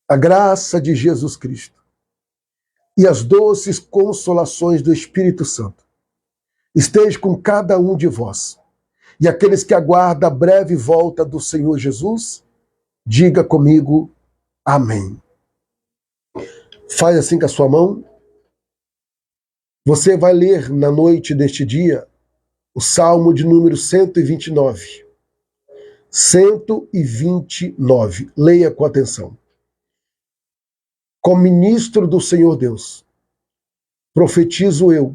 a graça de Jesus Cristo e as doces consolações do Espírito Santo esteja com cada um de vós. E aqueles que aguardam a breve volta do Senhor Jesus, diga comigo, amém. Faz assim com a sua mão. Você vai ler na noite deste dia o Salmo de número 129. 129. Leia com atenção. Como ministro do Senhor Deus, profetizo eu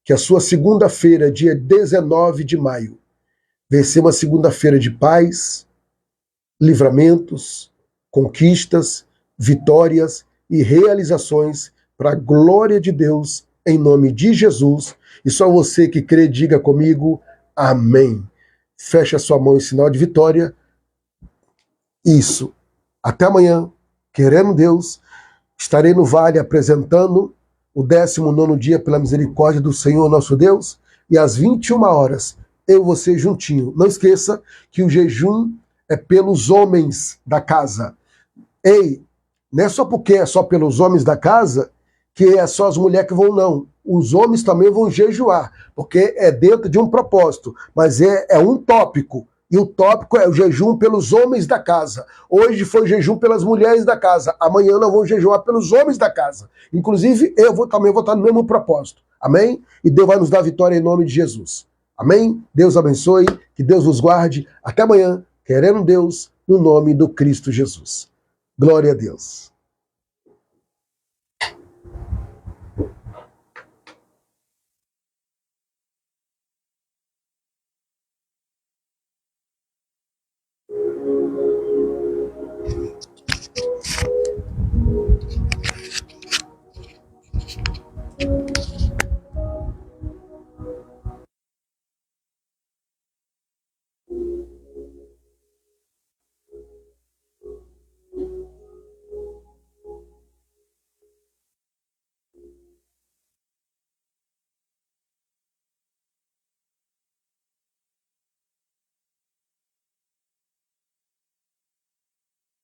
que a sua segunda-feira, dia 19 de maio, vai ser uma segunda-feira de paz, livramentos, conquistas, vitórias e realizações para a glória de Deus, em nome de Jesus. E só você que crê, diga comigo, amém. Feche a sua mão em sinal de vitória. Isso. Até amanhã, querendo Deus, estarei no vale apresentando o 19º dia pela misericórdia do Senhor nosso Deus, e às 21 horas, eu e você juntinho. Não esqueça que o jejum é pelos homens da casa. Ei, não é só porque é só pelos homens da casa que é só as mulheres que vão, não. Os homens também vão jejuar, porque é dentro de um propósito, mas é um tópico. E o tópico é o jejum pelos homens da casa. Hoje foi o jejum pelas mulheres da casa. Amanhã nós vamos jejuar pelos homens da casa. Inclusive, também vou estar no mesmo propósito. Amém? E Deus vai nos dar vitória em nome de Jesus. Amém? Deus abençoe, que Deus nos guarde. Até amanhã, querendo Deus, no nome do Cristo Jesus. Glória a Deus.